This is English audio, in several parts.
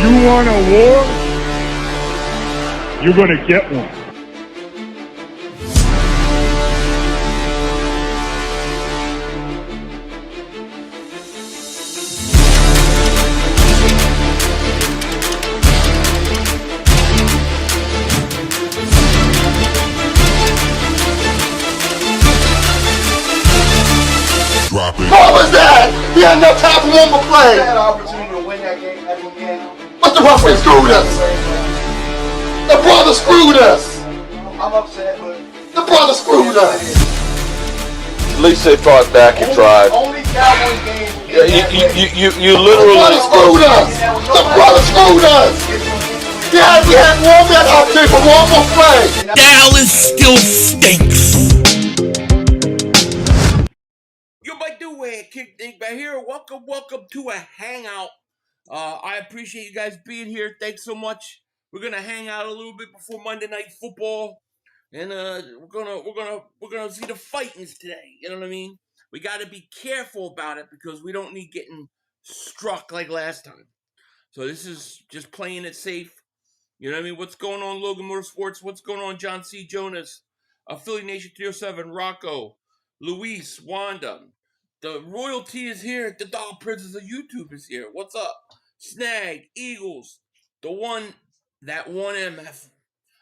You want a war? You're gonna get one. What was that? He had no time for one more play. He had an opportunity to win that game at the end. But the referee screwed us. The brother screwed us. I'm upset, but the brother screwed us. At least they fought back and tried. Only Cowboys game. You literally The brother screwed us. The brother screwed us. He had one man opportunity for one more play. Dallas still stinks. Yo, my dude, Kick Dingbat here. Welcome to a hangout. I appreciate you guys being here. Thanks so much. We're gonna hang out a little bit before Monday Night Football, and we're gonna see the Fightins today. You know what I mean? We got to be careful about it because we don't need getting struck like last time. So this is just playing it safe. You know what I mean? What's going on, Logan Motorsports? What's going on, John C. Jonas? Philly Nation 307, Rocco, Luis, Wanda. The royalty is here. The Dog Princess of YouTube is here. What's up? Snag, Eagles, that one MF.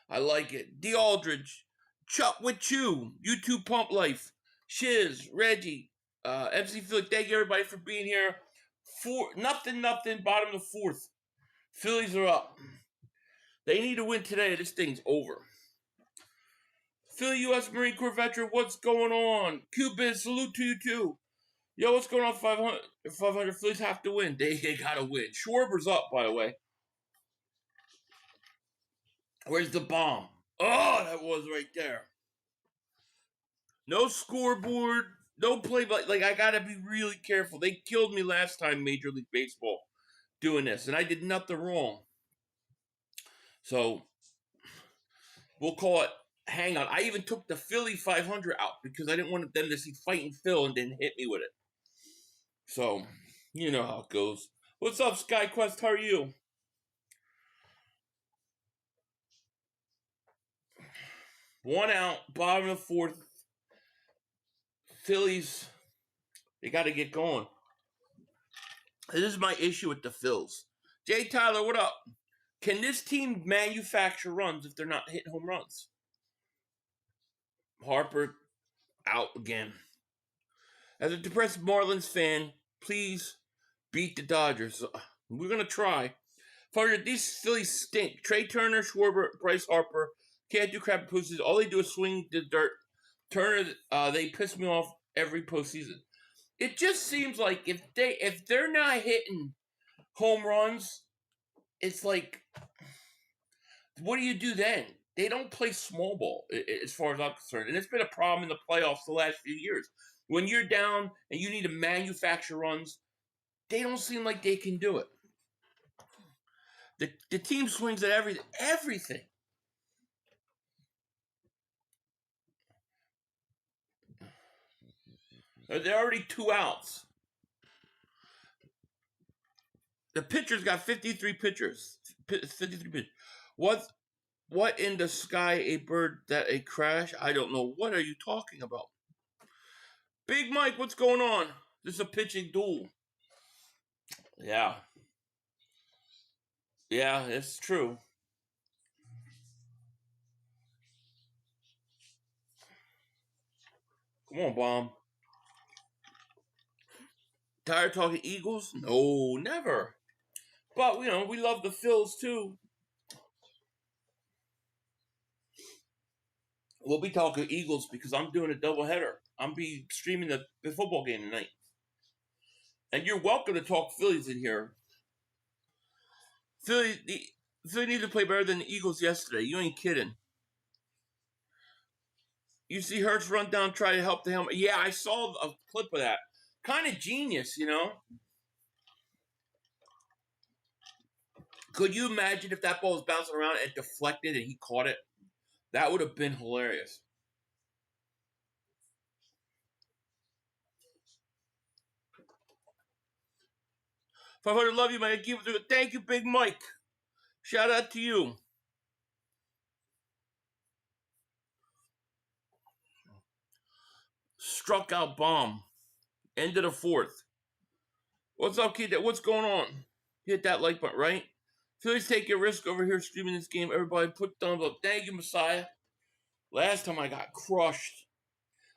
I like it. D. Aldridge, Chuck with you, YouTube Pump Life, Shiz, Reggie, MC Philly. Thank you everybody for being here. Nothing, bottom of the fourth. Phillies are up. They need to win today. This thing's over. Philly U.S. Marine Corps veteran, what's going on? Q-Biz, salute to you too. Yo, what's going on? 500 Phillies have to win. They gotta win. Schwarber's up, by the way. Where's the bomb? Oh, that was right there. No scoreboard, no play, but like I gotta be really careful. They killed me last time, Major League Baseball, doing this, and I did nothing wrong. So we'll call it Hangout. I even took the Philly 500 out because I didn't want them to see Fightin Phil and then hit me with it. So, you know how it goes. What's up, SkyQuest? How are you? One out, bottom of the fourth. Phillies, they got to get going. This is my issue with the Phils. Jay Tyler, what up? Can this team manufacture runs if they're not hitting home runs? Harper out again. As a depressed Marlins fan, please beat the Dodgers. We're going to try. Father, these Phillies stink. Trey Turner, Schwarber, Bryce Harper can't do crap in postseason. All they do is swing the dirt. Turner, they piss me off every postseason. It just seems like if they're not hitting home runs, it's like, what do you do then? They don't play small ball, as far as I'm concerned. And it's been a problem in the playoffs the last few years. When you're down and you need to manufacture runs, they don't seem like they can do it. The team swings at everything. They're already 2 outs. The pitcher's got 53 pitchers. 53 pitchers. What in the sky, a bird that a crash? I don't know. What are you talking about? Big Mike, what's going on? This is a pitching duel. Yeah. Yeah, it's true. Come on, Bomb. Tired talking Eagles? No, never. But, you know, we love the Phils, too. We'll be talking Eagles because I'm doing a doubleheader. I'm be streaming the football game tonight. And you're welcome to talk Phillies in here. Philly needs to play better than the Eagles yesterday. You ain't kidding. You see Hurts run down, try to help the helmet. Yeah, I saw a clip of that. Kind of genius, you know? Could you imagine if that ball was bouncing around and deflected and he caught it? That would have been hilarious. 500, love you, man. Keep it through. Thank you, Big Mike. Shout out to you. Struck out bomb. End of the fourth. What's up, kid? What's going on? Hit that like button, right? Phillies take your risk over here streaming this game. Everybody put thumbs up. Thank you, Messiah. Last time I got crushed.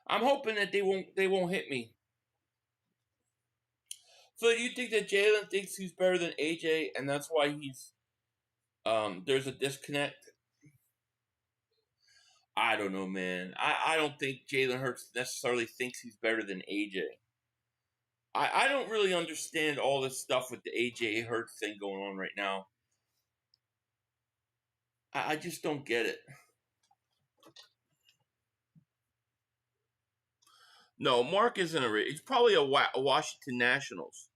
I'm hoping that they won't hit me. Phil, do you think that Jalen thinks he's better than AJ, and that's why he's there's a disconnect? I don't know, man. I don't think Jalen Hurts necessarily thinks he's better than AJ. I don't really understand all this stuff with the AJ Hurts thing going on right now. I just don't get it. No, Mark isn't a. He's probably a Washington Nationals.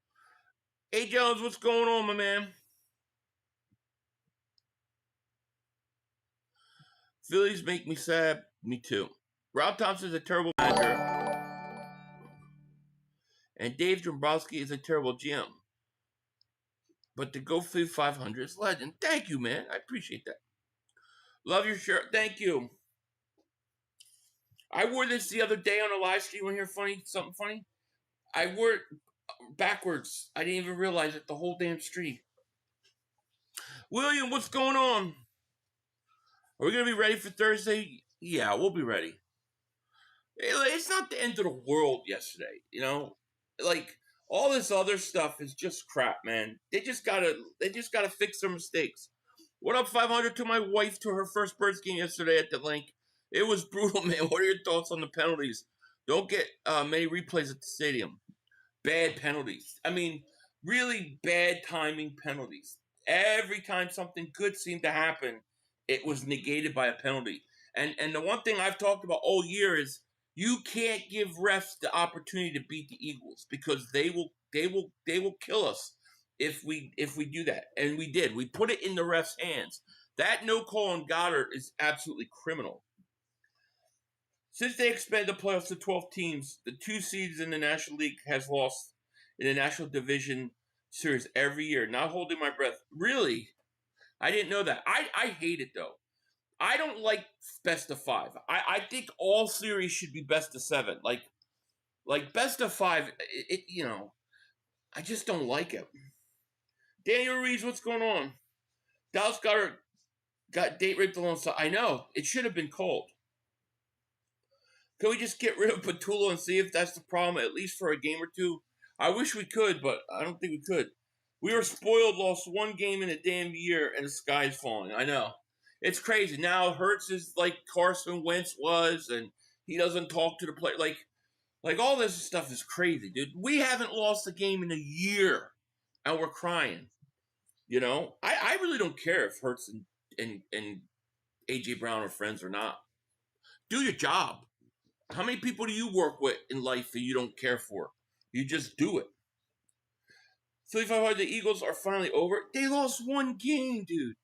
Hey, Jones, what's going on, my man? Phillies make me sad. Me too. Rob Thompson is a terrible manager. And Dave Dombrowski is a terrible GM. But to go through 500 is legend. Thank you, man. I appreciate that. Love your shirt. Thank you. I wore this the other day on a live stream. Want to hear something funny? I wore it backwards. I didn't even realize it the whole damn stream. William, what's going on? Are we going to be ready for Thursday? Yeah, we'll be ready. It's not the end of the world yesterday, you know? Like, all this other stuff is just crap, man. They just gotta fix their mistakes. What up, 500, to my wife to her first Birds game yesterday at the link. It was brutal, man. What are your thoughts on the penalties? Don't get many replays at the stadium. Bad penalties. I mean, really bad timing penalties. Every time something good seemed to happen, it was negated by a penalty. And the one thing I've talked about all year is you can't give refs the opportunity to beat the Eagles because they will kill us if we do that. And we did. We put it in the refs' hands. That no call on Goddard is absolutely criminal. Since they expanded the playoffs to 12 teams, the 2 seeds in the National League has lost in the National Division Series every year. Not holding my breath. Really? I didn't know that. I hate it, though. I don't like best of 5. I think all series should be best of 7. Like best of 5, I just don't like it. Daniel Reeves, what's going on? Dallas got date raped alongside. I know. It should have been called. Can we just get rid of Patullo and see if that's the problem, at least for a game or two? I wish we could, but I don't think we could. We were spoiled, lost 1 game in a damn year, and the sky's falling. I know. It's crazy. Now Hurts is like Carson Wentz was, and he doesn't talk to the player. Like all this stuff is crazy, dude. We haven't lost a game in a year, and we're crying. You know? I really don't care if Hurts and A.J. Brown are friends or not. Do your job. How many people do you work with in life that you don't care for? You just do it. 3,500, the Eagles are finally over. They lost 1 game, dude.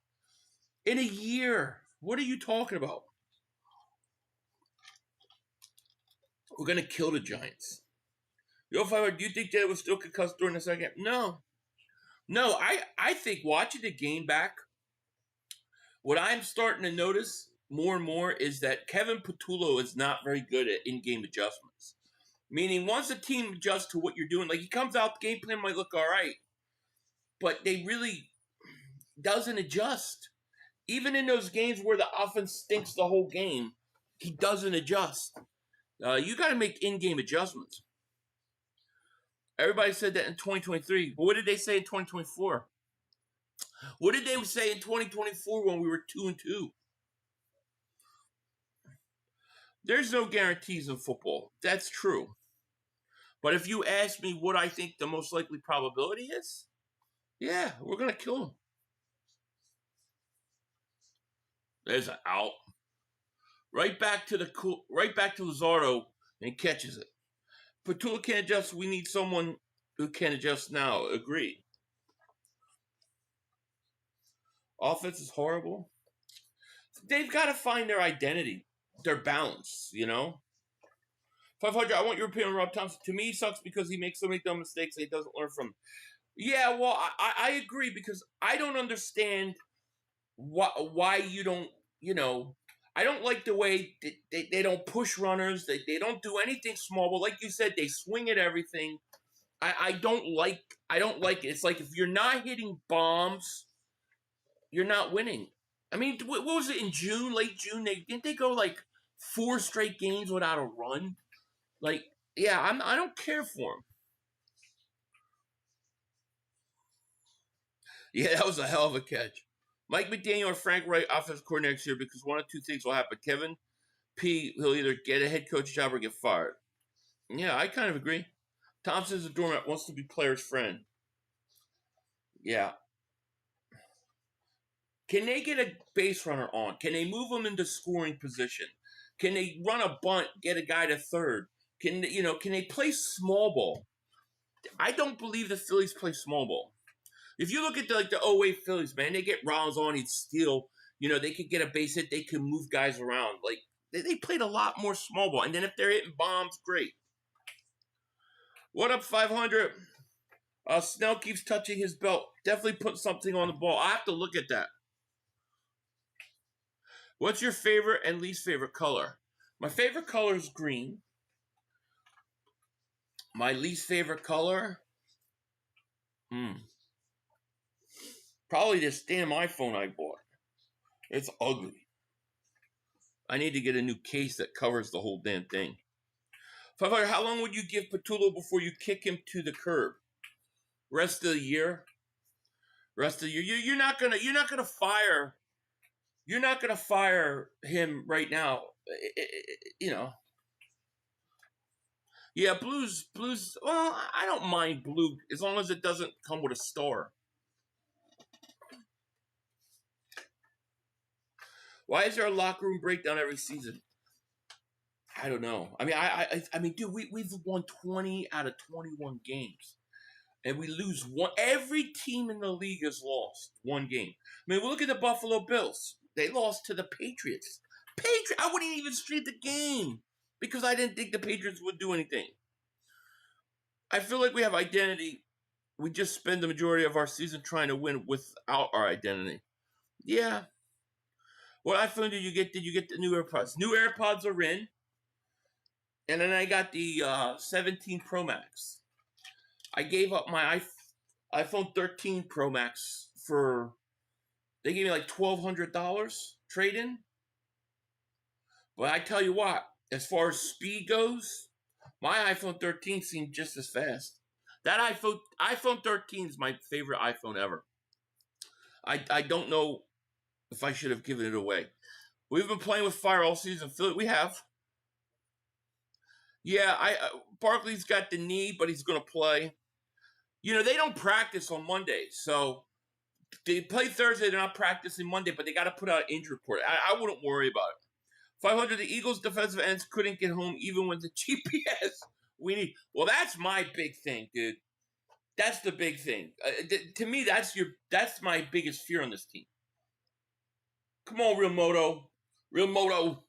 In a year. What are you talking about? We're going to kill the Giants. Yo, 500, do you think that was still concussed during the second? No. No, I think watching the game back, what I'm starting to notice more and more is that Kevin Patullo is not very good at in-game adjustments. Meaning, once a team adjusts to what you're doing, like he comes out, the game plan might look all right, but they really doesn't adjust. Even in those games where the offense stinks the whole game, he doesn't adjust. You got to make in-game adjustments. Everybody said that in 2023, but what did they say in 2024? What did they say in 2024 when we were 2-2? There's no guarantees in football. That's true. But if you ask me what I think the most likely probability is, yeah, we're going to kill him. There's an out. Right back to Lazardo, and catches it. Patullo can't adjust. We need someone who can adjust now. Agreed. Offense is horrible. They've got to find their identity, their balance, you know? 500, I want your opinion on Rob Thompson. To me, he sucks because he makes so many dumb mistakes and he doesn't learn from them. Yeah, well, I agree because I don't understand why you don't, you know, I don't like the way they don't push runners. They don't do anything small. But like you said, they swing at everything. I don't like it. It's like if you're not hitting bombs, you're not winning. I mean, what was it in June, late June? Didn't they go like 4 straight games without a run? Like, yeah, I don't care for them. Yeah, that was a hell of a catch. Mike McDaniel or Frank Wright, offensive coordinator next year, because one of two things will happen. Kevin P, he'll either get a head coach job or get fired. Yeah, I kind of agree. Thompson's a doormat, wants to be player's friend. Yeah. Can they get a base runner on? Can they move him into scoring position? Can they run a bunt, get a guy to third? Can they play small ball? I don't believe the Phillies play small ball. If you look at the 08 Phillies, man, they get Rollins on, he'd steal. They could get a base hit, they could move guys around. Like they played a lot more small ball. And then if they're hitting bombs, great. What up, 500? Snell keeps touching his belt. Definitely put something on the ball. I have to look at that. What's your favorite and least favorite color? My favorite color is green. My least favorite color? Probably this damn iPhone I bought. It's ugly. I need to get a new case that covers the whole damn thing. 500, how long would you give Patullo before you kick him to the curb? Rest of the year? Rest of the year. You're not gonna fire him right now. Yeah, blues. Well, I don't mind blue as long as it doesn't come with a star. Why is there a locker room breakdown every season? I don't know. I mean, dude, we've won 20 out of 21 games, and we lose one. Every team in the league has lost one game. I mean, we look at the Buffalo Bills. They lost to the Patriots. I wouldn't even stream the game because I didn't think the Patriots would do anything. I feel like we have identity. We just spend the majority of our season trying to win without our identity. Yeah. What iPhone did you get? Did you get the new AirPods? New AirPods are in. And then I got the 17 Pro Max. I gave up my iPhone 13 Pro Max they gave me like $1,200 trade-in. But I tell you what, as far as speed goes, my iPhone 13 seemed just as fast. That iPhone 13 is my favorite iPhone ever. I don't know if I should have given it away. We've been playing with fire all season. We have. Yeah, Barkley's got the knee, but he's going to play. They don't practice on Monday, so they play Thursday. They're not practicing Monday, but they got to put out an injury report. I wouldn't worry about it. 500, the Eagles' defensive ends couldn't get home even with the GPS we need. Well, that's my big thing, dude. That's the big thing. To me, that's my biggest fear on this team. Come on, Real Moto. Real Moto.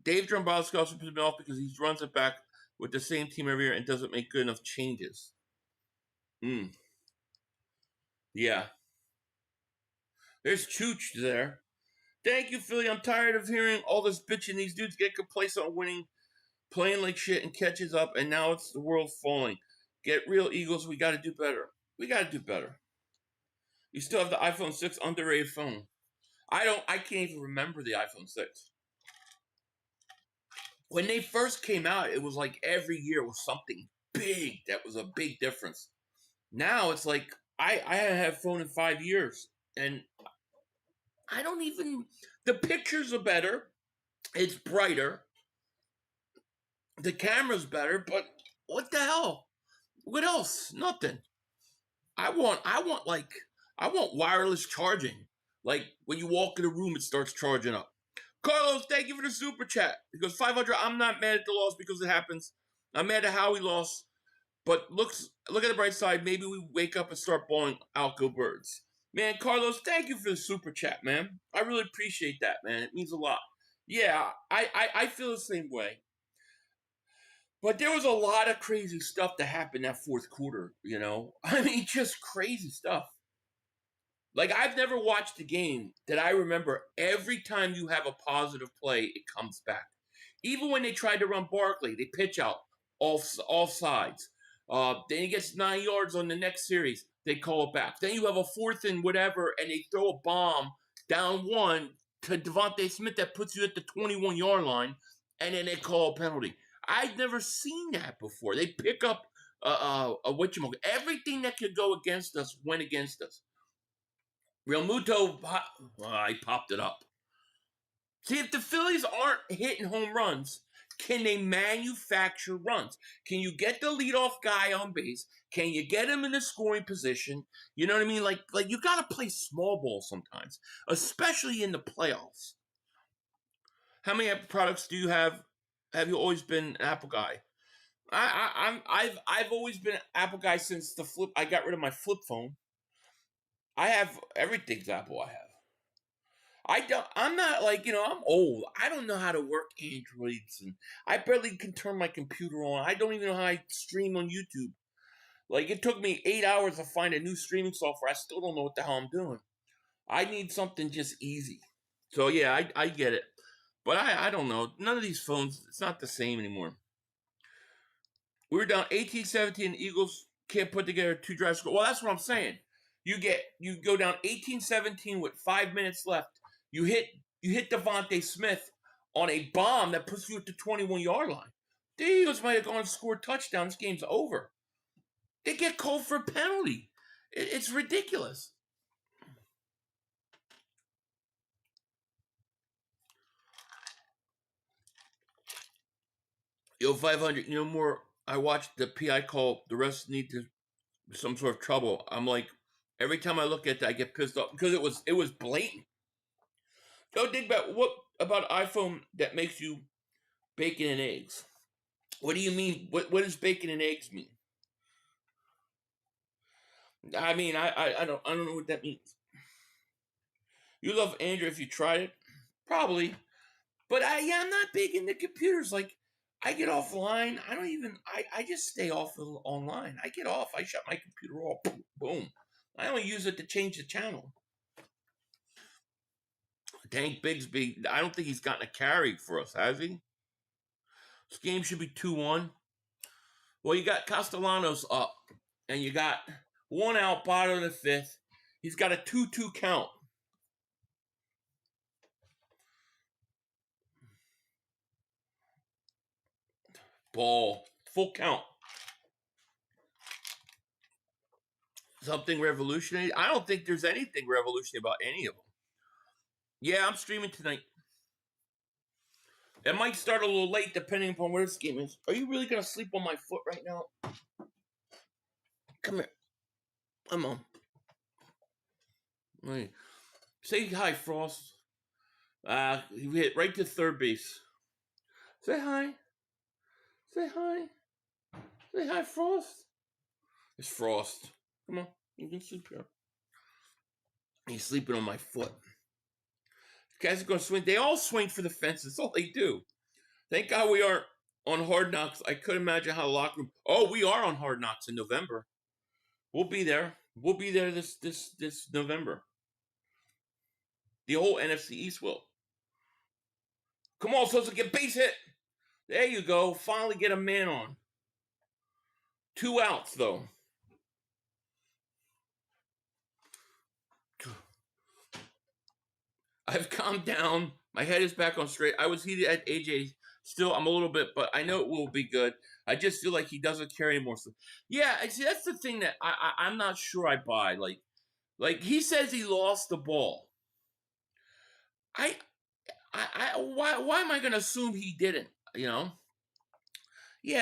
Dave Dombrowski also pissed me off because he runs it back with the same team every year and doesn't make good enough changes. Yeah. There's Chooch there. Thank you, Philly. I'm tired of hearing all this bitching. These dudes get complacent on winning, playing like shit, and catches up, and now it's the world falling. Get real, Eagles. We got to do better. We got to do better. You still have the iPhone 6 underrated phone. I can't even remember the iPhone 6. When they first came out, it was like every year was something big. That was a big difference. Now it's like I haven't had a phone in 5 years, and I don't even. The pictures are better. It's brighter. The camera's better, but what the hell? What else? Nothing. I want wireless charging. Like when you walk in a room, it starts charging up. Carlos, thank you for the super chat. Because 500, I'm not mad at the loss because it happens. I'm mad at how we lost. But look at the bright side. Maybe we wake up and start bawling out go birds. Man, Carlos, thank you for the super chat, man. I really appreciate that, man. It means a lot. Yeah, I feel the same way. But there was a lot of crazy stuff that happened that fourth quarter, I mean, just crazy stuff. Like, I've never watched a game that I remember every time you have a positive play, it comes back. Even when they tried to run Barkley, they pitch out off sides. Then he gets 9 yards on the next series, they call it back. Then you have a fourth and whatever, and they throw a bomb down one to Devontae Smith that puts you at the 21-yard line, and then they call a penalty. I've never seen that before. They pick up everything that could go against us went against us. Real Muto, I popped it up. See, if the Phillies aren't hitting home runs, can they manufacture runs? Can you get the leadoff guy on base? Can you get him in the scoring position? You know what I mean? Like you got to play small ball sometimes, especially in the playoffs. How many Apple products do you have? Have you always been an Apple guy? I've always been an Apple guy since the flip. I got rid of my flip phone. I have everything's Apple. I'm not like, I'm old. I don't know how to work Androids, and I barely can turn my computer on. I don't even know how I stream on YouTube. Like, it took me 8 hours to find a new streaming software. I still don't know what the hell I'm doing. I need something just easy. So yeah, I get it. But I don't know. None of these phones, it's not the same anymore. We were down 18-17. Eagles can't put together 2 drives. Well, that's what I'm saying. You go down 18-17 with 5 minutes left. You hit Devontae Smith on a bomb that puts you at the 21-yard line. The Eagles might have gone and scored a touchdown. This game's over. They get called for a penalty. It's ridiculous. Yo, 500. More. I watched the PI call. The rest need to some sort of trouble. I'm like, every time I look at that, I get pissed off because it was blatant. Yo, Dingbat, what about iPhone that makes you bacon and eggs? What do you mean? What does bacon and eggs mean? I mean, I don't know what that means. You love Android if you tried it, probably, but I'm not big into computers. Like, I get offline. I just stay off online. I get off. I shut my computer off. Boom. I only use it to change the channel. Tank Bigsby, I don't think he's gotten a carry for us, has he? This game should be 2-1. Well, you got Castellanos up, and you got one out, bottom of the fifth. He's got a 2-2 count. Ball. Full count. Something revolutionary? I don't think there's anything revolutionary about any of them. Yeah, I'm streaming tonight. It might start a little late depending upon where this game is. Are you really going to sleep on my foot right now? Come here. Come on. Wait. Say hi, Frost. You hit right to third base. Say hi. Say hi. Say hi, Frost. It's Frost. Come on. You can sleep here. He's sleeping on my foot. Guys are going to swing. They all swing for the fences. That's all they do. Thank God we aren't on Hard Knocks. I couldn't imagine how the locker room. Oh, we are on Hard Knocks in November. We'll be there. We'll be there this November. The whole NFC East will. Come on, Sosa, get base hit. There you go. Finally get a man on. 2 outs, though. I've calmed down. My head is back on straight. I was heated at AJ. Still, I'm a little bit, but I know it will be good. I just feel like he doesn't care anymore. So, yeah, see, that's the thing that I'm not sure I buy. Like he says he lost the ball. Why am I going to assume he didn't? Yeah,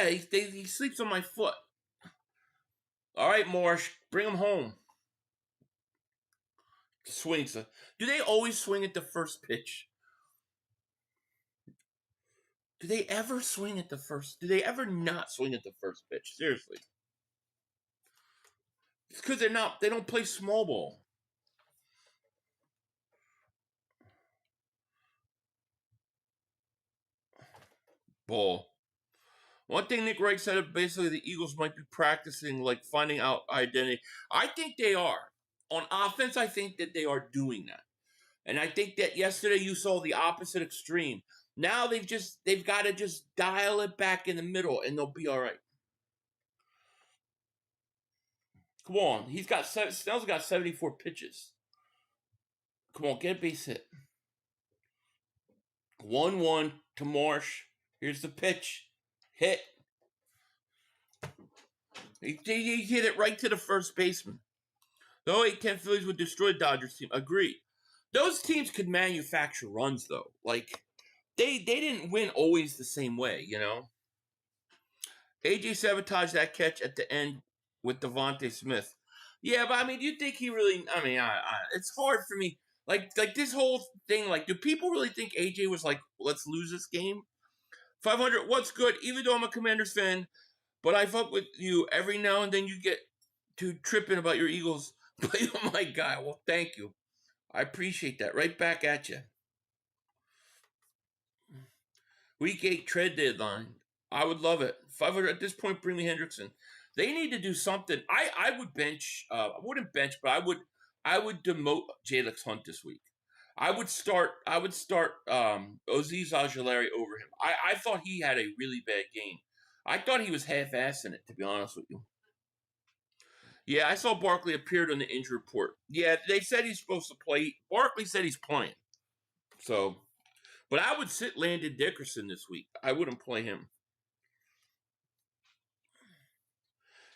he sleeps on my foot. All right, Marsh, bring him home. Swings. Do they always swing at the first pitch? Do they ever swing at the first? Do they ever not swing at the first pitch? Seriously. It's because they don't play small ball. Ball. One thing Nick Wright said, basically the Eagles might be practicing, like finding out identity. I think they are. On offense, I think that they are doing that. And I think that yesterday you saw the opposite extreme. Now they've got to just dial it back in the middle and they'll be all right. Come on. Snell's got 74 pitches. Come on, get a base hit. 1-1 to Marsh. Here's the pitch. Hit. He hit it right to the first baseman. The 08-10 Phillies would destroy the Dodgers team. Agreed. Those teams could manufacture runs, though. Like, they didn't win always the same way, you know? AJ sabotaged that catch at the end with Devontae Smith. Yeah, but, I mean, do you think he really... I mean, it's hard for me. Like this whole thing, like, do people really think AJ was like, let's lose this game? 500, what's good? Even though I'm a Commanders fan, but I fuck with you every now and then you get to tripping about your Eagles. But oh my God, well, thank you. I appreciate that. Right back at you. Week 8 trade deadline. I would love it. 500 at this point, bring me Hendrickson. They need to do something. I would bench, I wouldn't bench, but I would demote Jalix Hunt this week. I would start Azeez Ojulari over him. I thought he had a really bad game. I thought he was half-assing it, to be honest with you. Yeah, I saw Barkley appeared on the injury report. Yeah, they said he's supposed to play. Barkley said he's playing. So, but I would sit Landon Dickerson this week. I wouldn't play him.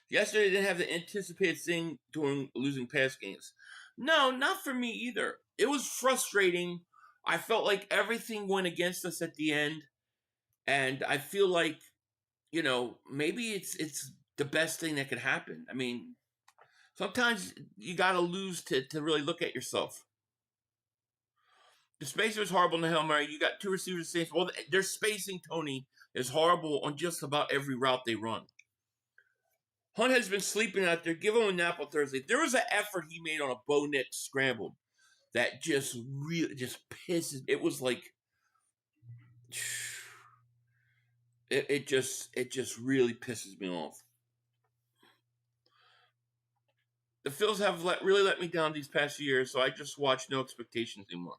Yesterday, they didn't have the anticipated thing during losing pass games. No, not for me either. It was frustrating. I felt like everything went against us at the end. And I feel like, you know, maybe it's the best thing that could happen. I mean, sometimes you got to lose to really look at yourself. The spacing was horrible in the Hail Mary. You got two receivers. Well, their spacing, Tony, is horrible on just about every route they run. Hunt has been sleeping out there. Give him a nap on Thursday. There was an effort he made on a Bo Nix scramble that just really pisses. It was like it just really pisses me off. The Phils have really let me down these past years, so I just watch no expectations anymore.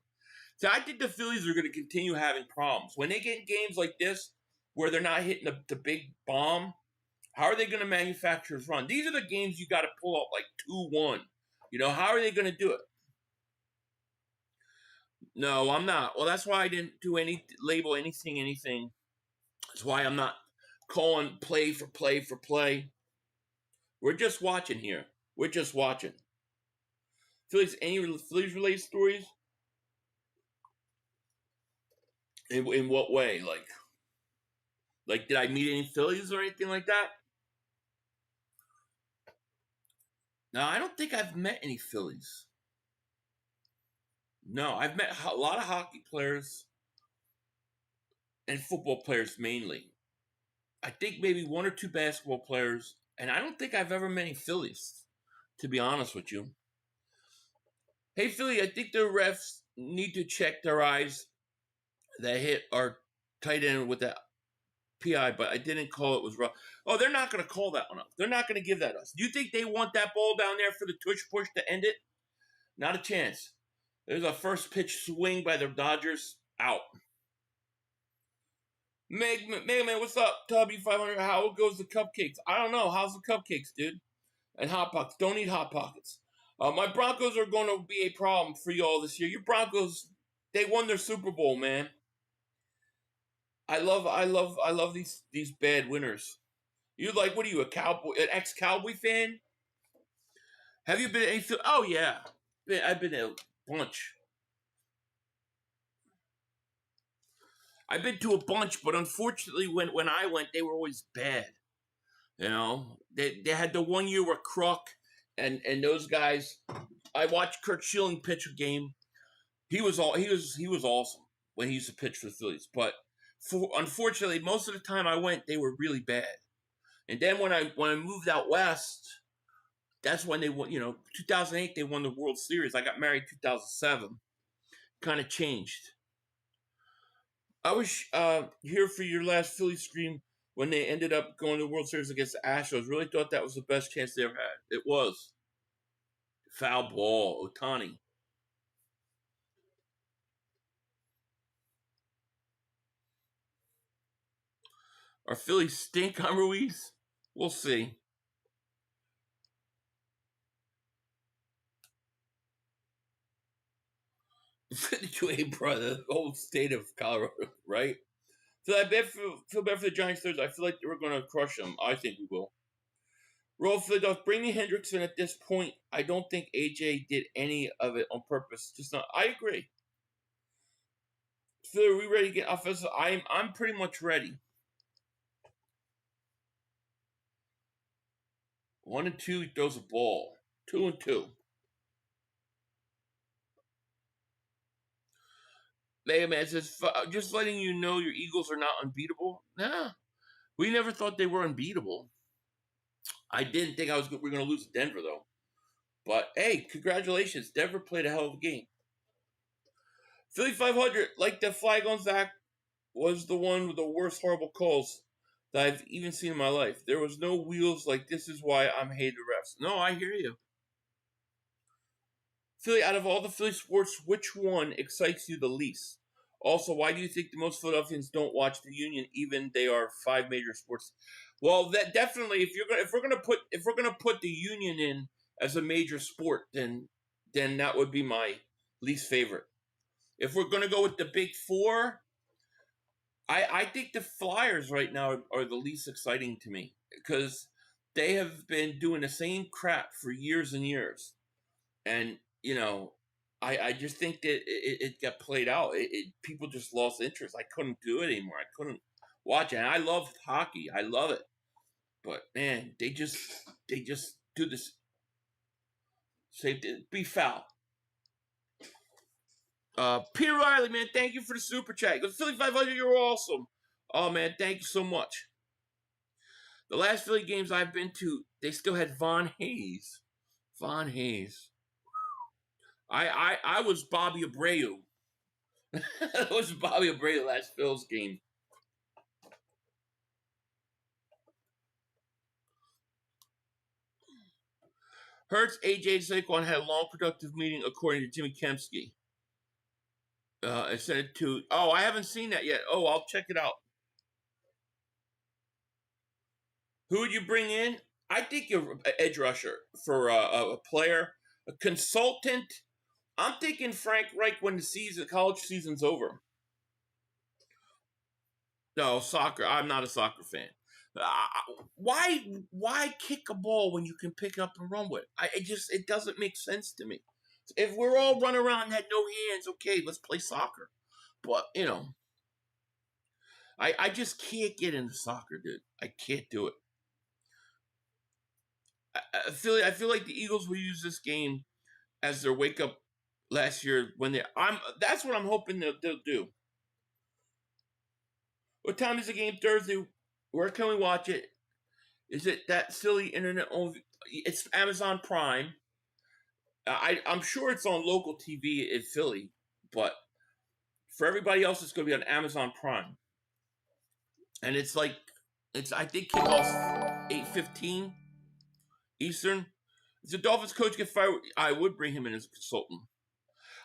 So I think the Phillies are going to continue having problems when they get in games like this where they're not hitting the big bomb. How are they going to manufacture his run? These are the games you got to pull up like 2-1. You know, how are they going to do it? No, I'm not. Well, that's why I didn't label anything. That's why I'm not calling play for play. We're just watching here. We're just watching. Any Phillies related stories? In what way? Like, did I meet any Phillies or anything like that? No, I don't think I've met any Phillies. No, I've met a lot of hockey players and football players mainly. I think maybe 1 or 2 basketball players, and I don't think I've ever met any Phillies, to be honest with you. Hey, Philly, I think the refs need to check their eyes that hit our tight end with that PI, but I didn't call it was rough. Oh, they're not going to call that one up. They're not going to give that us. Do you think they want that ball down there for the tush push to end it? Not a chance. There's a first pitch swing by the Dodgers. Out. Mega Man, what's up? Tubby 500. How goes the cupcakes? I don't know. How's the cupcakes, dude? And Hot Pockets. Don't eat Hot Pockets. My Broncos are going to be a problem for y'all this year. Your Broncos, they won their Super Bowl, man. I love these bad winners. You like, what are you, an ex-Cowboy fan? Have you been any? Oh yeah, I've been a bunch. I've been to a bunch, but unfortunately, when I went, they were always bad. You know, they had the 1 year where Kruk and those guys. I watched Kurt Schilling pitch a game. He was awesome when he used to pitch for the Phillies, but unfortunately, most of the time I went, they were really bad. And then when I moved out west, that's when they won. 2008 they won the World Series. I got married 2007. Kind of changed. I was here for your last Philly stream when they ended up going to the World Series against the Astros. Really thought that was the best chance they ever had. It was. Foul ball, Ohtani. Are Phillies stink on Ruiz? We'll see. A brother, the whole state of Colorado, right? So I feel bad for the Giants Thursday. I feel like we're going to crush them. I think we will. Roll Philadelphia, bring me Hendrickson at this point. I don't think AJ did any of it on purpose. Just not. I agree. Philly, are we ready to get offensive? I'm pretty much ready. 1-2, he throws a ball. 2-2. Hey, man, says, just letting you know your Eagles are not unbeatable. Nah, we never thought they were unbeatable. I didn't think we were going to lose to Denver, though. But, hey, congratulations. Denver played a hell of a game. Philly 500, like the flag on Zach, was the one with the worst horrible calls that I've even seen in my life. There was no wheels like this is why I'm hated refs. No, I hear you. Philly, out of all the Philly sports, which one excites you the least? Also, why do you think the most Philadelphians don't watch the Union, even they are 5 major sports? Well, that definitely, if we're gonna put the Union in as a major sport, then that would be my least favorite. If we're gonna go with the big 4, I think the Flyers right now are the least exciting to me because they have been doing the same crap for years and years, and I just think that it got played out. People just lost interest. I couldn't do it anymore. I couldn't watch it. And I love hockey. I love it, but man, they just do this. Safety, be foul. Peter Riley, man, thank you for the super chat. The Philly 500, you're awesome. Oh, man, thank you so much. The last Philly games I've been to, they still had Von Hayes. Von Hayes. I was Bobby Abreu. I was Bobby Abreu last Phil's game. Hurts, AJ, Saquon had a long, productive meeting, according to Jimmy Kempski. I sent it to... Oh, I haven't seen that yet. Oh, I'll check it out. Who would you bring in? I think you're an edge rusher for a player. A consultant, I'm thinking Frank Reich when the college season's over. No, soccer. I'm not a soccer fan. Why kick a ball when you can pick up and run with it? It doesn't make sense to me. If we're all running around and had no hands, okay, let's play soccer. But, I just can't get into soccer, dude. I can't do it. I feel like the Eagles will use this game as their wake up last year when that's what I'm hoping they'll do. What time is the game Thursday? Where can we watch it? Is it that silly internet only? It's Amazon Prime. I'm sure it's on local TV in Philly, but for everybody else, it's going to be on Amazon Prime. And I think kickoff's 8:15 Eastern. If the Dolphins coach get fired, I would bring him in as a consultant.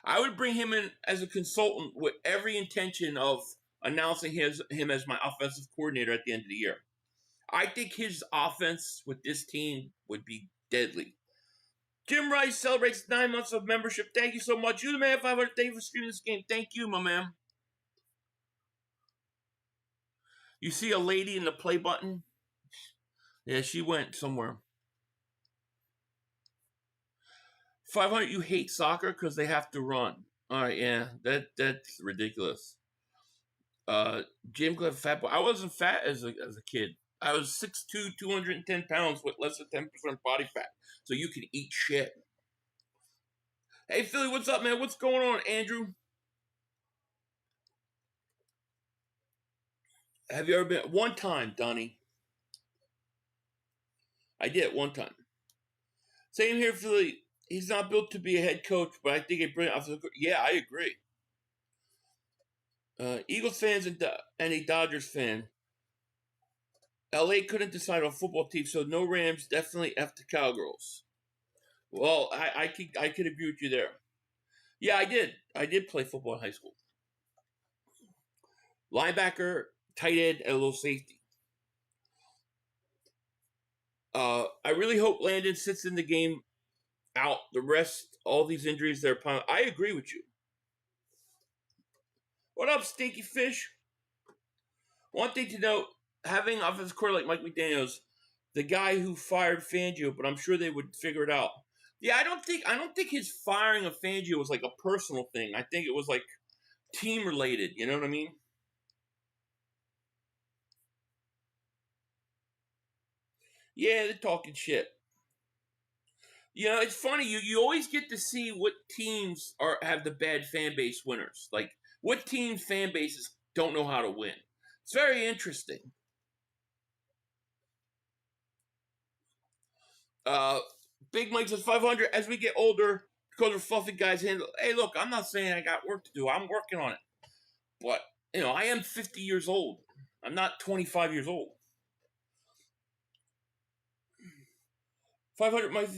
I would bring him in as a consultant with every intention of announcing him as my offensive coordinator at the end of the year. I think his offense with this team would be deadly. Jim Rice celebrates 9 months of membership. Thank you so much. You the man 500. Thank you for streaming this game. Thank you, my man. You see a lady in the play button? Yeah, she went somewhere. 500, you hate soccer because they have to run. All right, yeah, that's ridiculous. Jim Cliff, fat boy. I wasn't fat as a kid. I was 6'2", 210 pounds with less than 10% body fat. So you can eat shit. Hey, Philly, what's up, man? What's going on, Andrew? Have you ever been? One time, Donnie. I did one time. Same here, Philly. He's not built to be a head coach, but I think a brilliant offensive coach. Yeah, I agree. Eagles fans and a Dodgers fan. LA couldn't decide on football team, so no Rams, definitely F the Cowgirls. Well, I could agree with you there. Yeah, I did. I did play football in high school. Linebacker, tight end, and a little safety. I really hope Landon sits in the game out. The rest, all these injuries they're upon. I agree with you. What up, Stinky Fish? One thing to note, having offensive coordinator like Mike McDaniels, the guy who fired Fangio, but I'm sure they would figure it out. Yeah, I don't think his firing of Fangio was like a personal thing. I think it was like team related, you know what I mean? Yeah, they're talking shit. You know, it's funny, you always get to see what teams have the bad fan base winners. Like what team fan bases don't know how to win. It's very interesting. Big Mike says 500 as we get older, because we're fluffy guys handle. Hey, look, I'm not saying I got work to do. I'm working on it. But, you know, I am 50 years old. I'm not 25 years old. 500 Mike.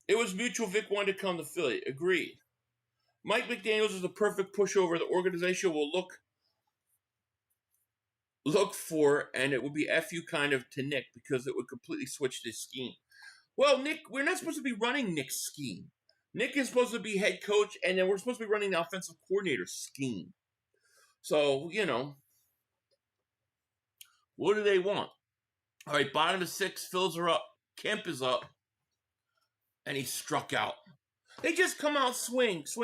It was mutual. Vic wanted to come to Philly. Agreed. Mike McDaniels is the perfect pushover the organization will look for, and it would be FU kind of to Nick because it would completely switch this scheme. Well, Nick, we're not supposed to be running Nick's scheme. Nick is supposed to be head coach, and then we're supposed to be running the offensive coordinator scheme. So, you know, what do they want? All right, bottom of 6, Phils are up. Kemp is up. And he struck out. They just come out swing. So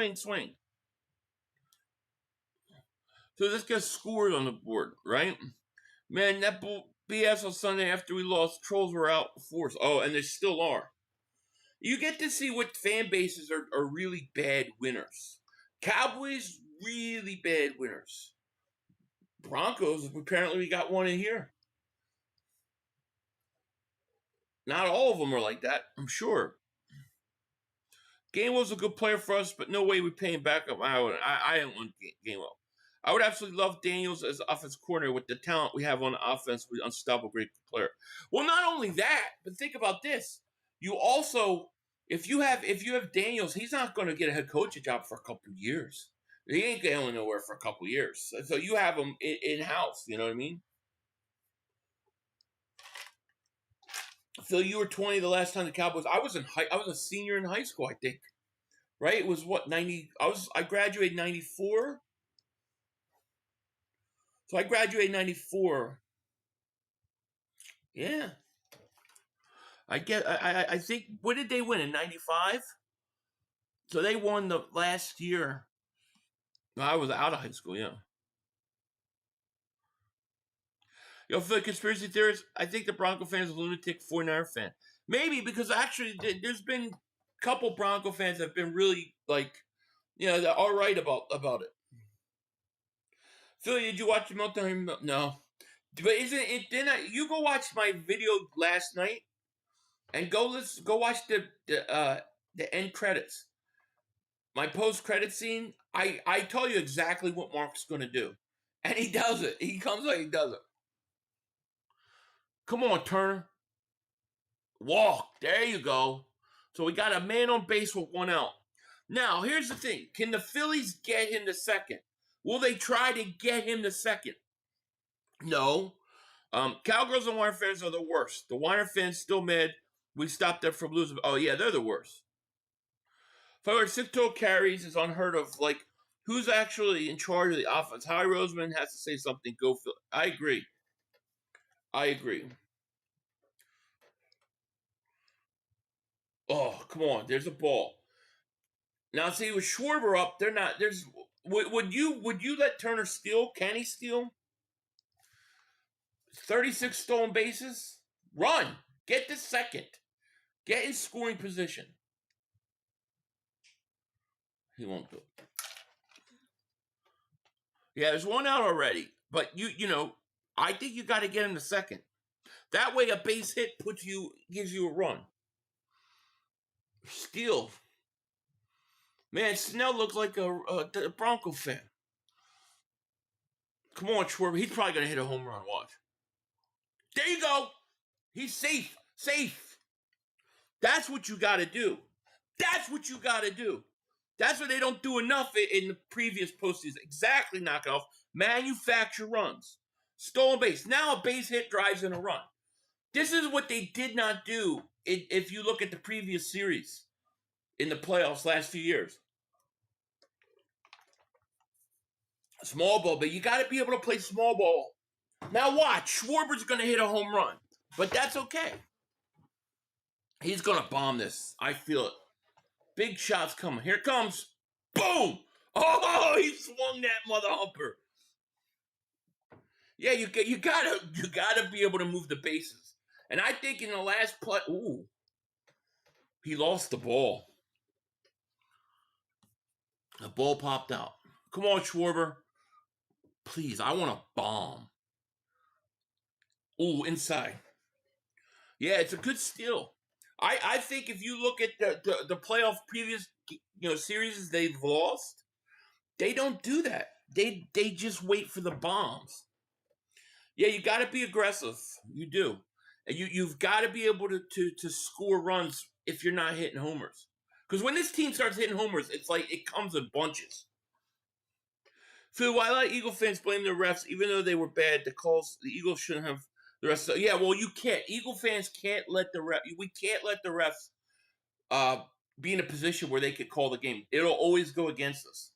this gets scored on the board, right? Man, that BS on Sunday after we lost, trolls were out before us. Oh, and they still are. You get to see what fan bases are really bad winners. Cowboys, really bad winners. Broncos, apparently we got one in here. Not all of them are like that, I'm sure. Gainwell's a good player for us, but no way we pay him back up. I don't want Gainwell. I would absolutely love Daniels as offensive coordinator with the talent we have on offense with unstoppable great player. Well, not only that, but think about this. You also, if you have Daniels, he's not going to get a head coaching job for a couple of years. He ain't going nowhere for a couple of years. So you have him in-house, you know what I mean? Phil, you were 20 the last time the Cowboys. I was a senior in high school, I think. Right? It was what, 90? I graduated 94. So I graduated 94. Yeah. I think, what did they win in 95? So they won the last year. I was out of high school, yeah. Yo, for the conspiracy theorists, I think the Bronco fan is a lunatic 49er fan. Maybe, because actually there's been a couple Bronco fans that have been really, like, you know, they're all right about it. Philly, did you watch the Meltdown? No. But isn't it, you go watch my video last night and go watch the end credits. My post-credit scene, I tell you exactly what Mark's going to do. And he does it. He comes out, he does it. Come on, Turner. Walk. There you go. So we got a man on base with one out. Now, here's the thing. Can the Phillies get him to second? Will they try to get him to second? No. Cowgirls and Wire fans are the worst. The Wire fans still mad we stopped them from losing. Oh, yeah, they're the worst. If I were 6 total carries is unheard of. Like, who's actually in charge of the offense? Howie Roseman has to say something. Go Philly. I agree. Oh, come on. There's a ball. Now, see, with Schwarber up, they're not. There's. Would you let Turner steal? Can he steal? 36 stolen bases. Run. Get the second. Get in scoring position. He won't do it. Yeah, there's one out already. But you know, I think you got to get him the second. That way, a base hit gives you a run. Steal. Man, Snell looks like a Bronco fan. Come on, Schwarber. He's probably going to hit a home run. Watch. There you go. He's safe. Safe. That's what you got to do. That's what you got to do. That's what they don't do enough in the previous postseason. Exactly, knock it off. Manufacture runs. Stolen base. Now a base hit drives in a run. This is what they did not do if you look at the previous series in the playoffs last few years. Small ball, but you got to be able to play small ball. Now watch. Schwarber's going to hit a home run, but that's okay. He's going to bomb this. I feel it. Big shots coming. Here it comes. Boom! Oh, he swung that mother humper. Yeah, you gotta be able to move the bases. And I think in the last play, he lost the ball. The ball popped out. Come on, Schwarber. Please, I want a bomb. Ooh, inside. Yeah, it's a good steal. I think if you look at the playoff previous series they've lost, they don't do that. They just wait for the bombs. Yeah, you got to be aggressive. You do. And you've got to be able to score runs if you're not hitting homers. Because when this team starts hitting homers, it's like it comes in bunches. Phil, why a lot of Eagle fans blame the refs, even though they were bad, the Eagles shouldn't have the rest of, yeah, well, you can't. Eagle fans can't let we can't let the refs be in a position where they could call the game. It'll always go against us.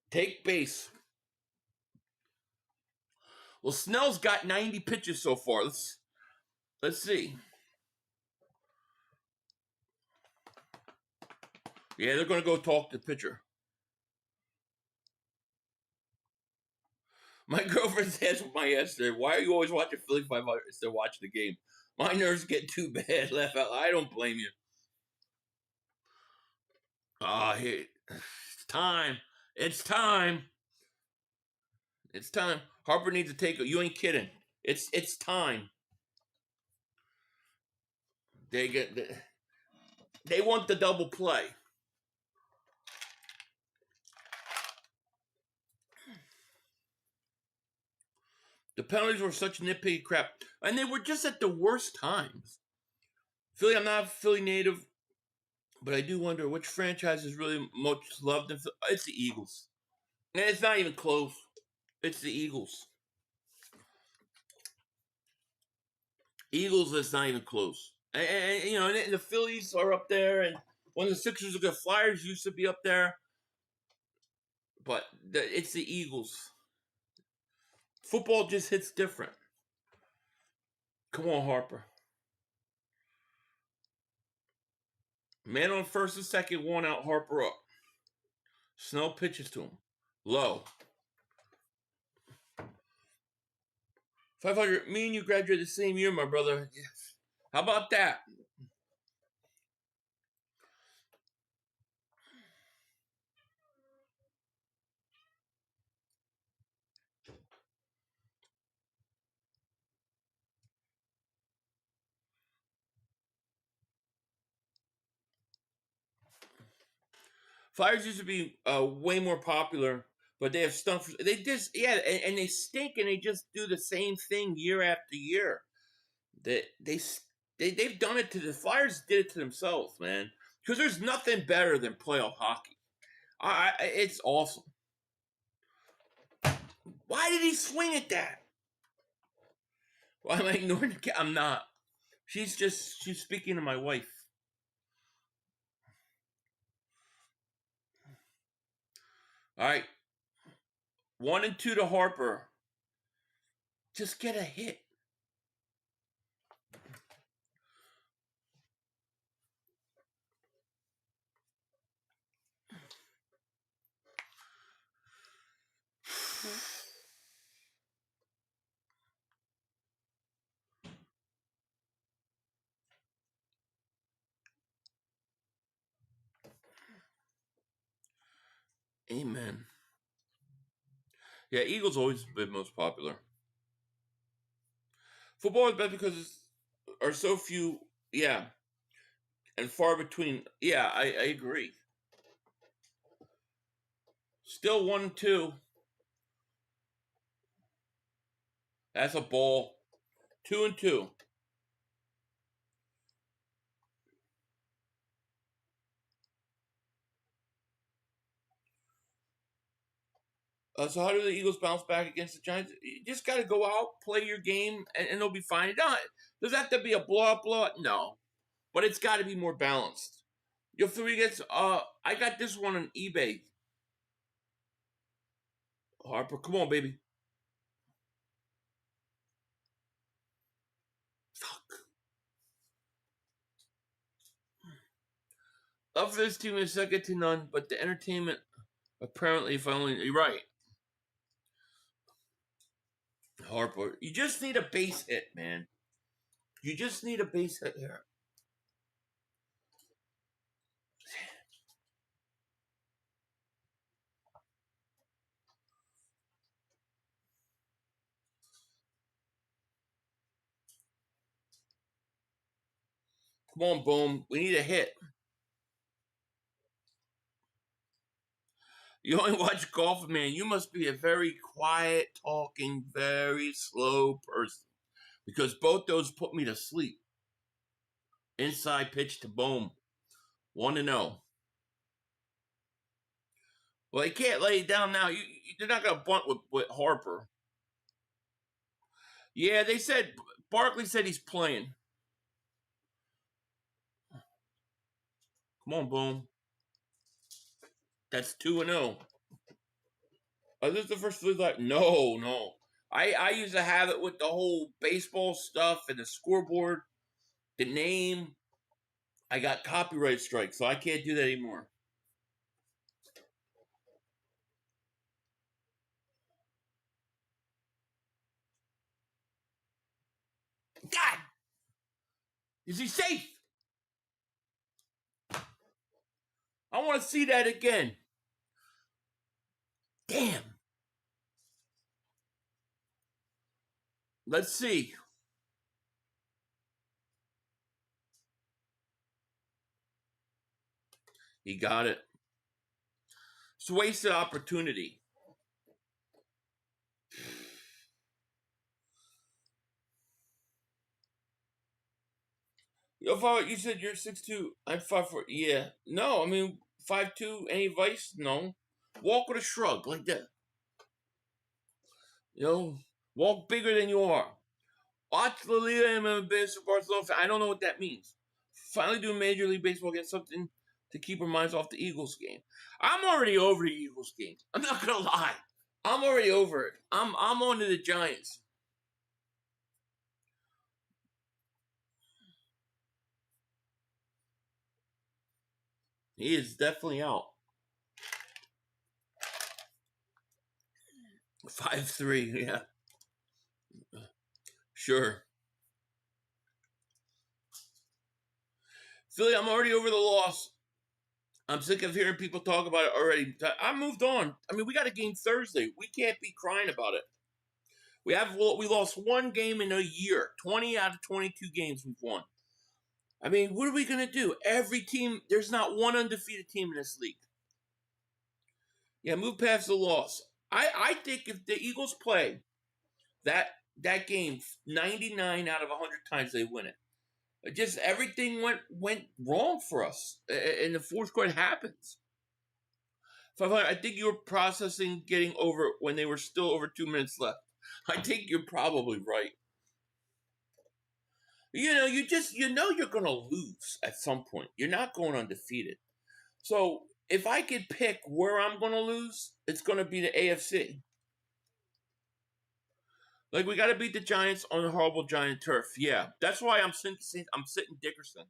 Take base. Well, Snell's got 90 pitches so far. Let's see. Yeah, they're going to go talk to the pitcher. My girlfriend asked my yesterday, why are you always watching Philly 500 instead of watching the game? My nerves get too bad. Laugh out. I don't blame you. It's time. It's time. It's time. Harper needs to take it. You ain't kidding. It's time. They want the double play. The penalties were such nitpicky crap. And they were just at the worst times. Philly, I'm not a Philly native, but I do wonder which franchise is really most loved in Philly. It's the Eagles. And it's not even close. It's the Eagles. Eagles, it's not even close. And the Phillies are up there, and when the Sixers are good, Flyers used to be up there. But it's the Eagles. Football just hits different. Come on, Harper. Man on first and second, one out, Harper up. Snell pitches to him. Low. 500, me and you graduated the same year, my brother. Yes. How about that? Flyers used to be way more popular, but they have stunk. They just and they stink, and they just do the same thing year after year. They've done it to the Flyers. Did it to themselves, man. Because there's nothing better than playoff hockey. It's awesome. Why did he swing at that? Why am I ignoring the cat? I'm not. She's speaking to my wife. All right. 1 and 2 to Harper. Just get a hit. Amen. Yeah, Eagles always been most popular. Football is best because are so few, and far between. Yeah, I agree. Still 1-2. That's a ball. 2-2. So how do the Eagles bounce back against the Giants? You just got to go out, play your game, and it'll be fine. Does that have to be a blowout? No. But it's got to be more balanced. Your three gets, I got this one on eBay. Harper, come on, baby. Fuck. Love for this team is second to none, but the entertainment, apparently, finally, you're right. Harper, you just need a base hit, man. You just need a base hit here. Come on, boom. We need a hit. You only watch golf, man. You must be a very quiet, talking, very slow person. Because both those put me to sleep. Inside pitch to boom. 1-0. Well, they can't lay it down now. They're not going to bunt with Harper. Yeah, they said, Barkley said he's playing. Come on, boom. That's 2-0. Is this the first three? No. I used to have it with the whole baseball stuff and the scoreboard, the name. I got copyright strike, so I can't do that anymore. God! Is he safe? I want to see that again. Damn. Let's see. He got it. It's a wasted opportunity. You said you're 6'2". I'm 5'4". Yeah. No, I mean 5'2". Any advice? No. Walk with a shrug like that. Walk bigger than you are. Watch La Liga and I'm a Barcelona fan. I don't know what that means. Finally doing Major League Baseball against something to keep our minds off the Eagles game. I'm already over the Eagles game. I'm not gonna lie. I'm already over it. I'm on to the Giants. He is definitely out. 5-3, yeah. Sure. Philly, I'm already over the loss. I'm sick of hearing people talk about it already. I moved on. I mean, we got a game Thursday. We can't be crying about it. We lost one game in a year. 20 out of 22 games we've won. I mean, what are we going to do? Every team, there's not one undefeated team in this league. Yeah, move past the loss. I think if the Eagles play that game 99 out of 100 times, they win it. Just everything went wrong for us. In the fourth quarter, it happens. 500, I think you were processing getting over when they were still over 2 minutes left. I think you're probably right. You're going to lose at some point. You're not going undefeated. So if I could pick where I'm going to lose, it's going to be the AFC. Like, we got to beat the Giants on a horrible Giant turf. Yeah, that's why I'm sitting Dickerson.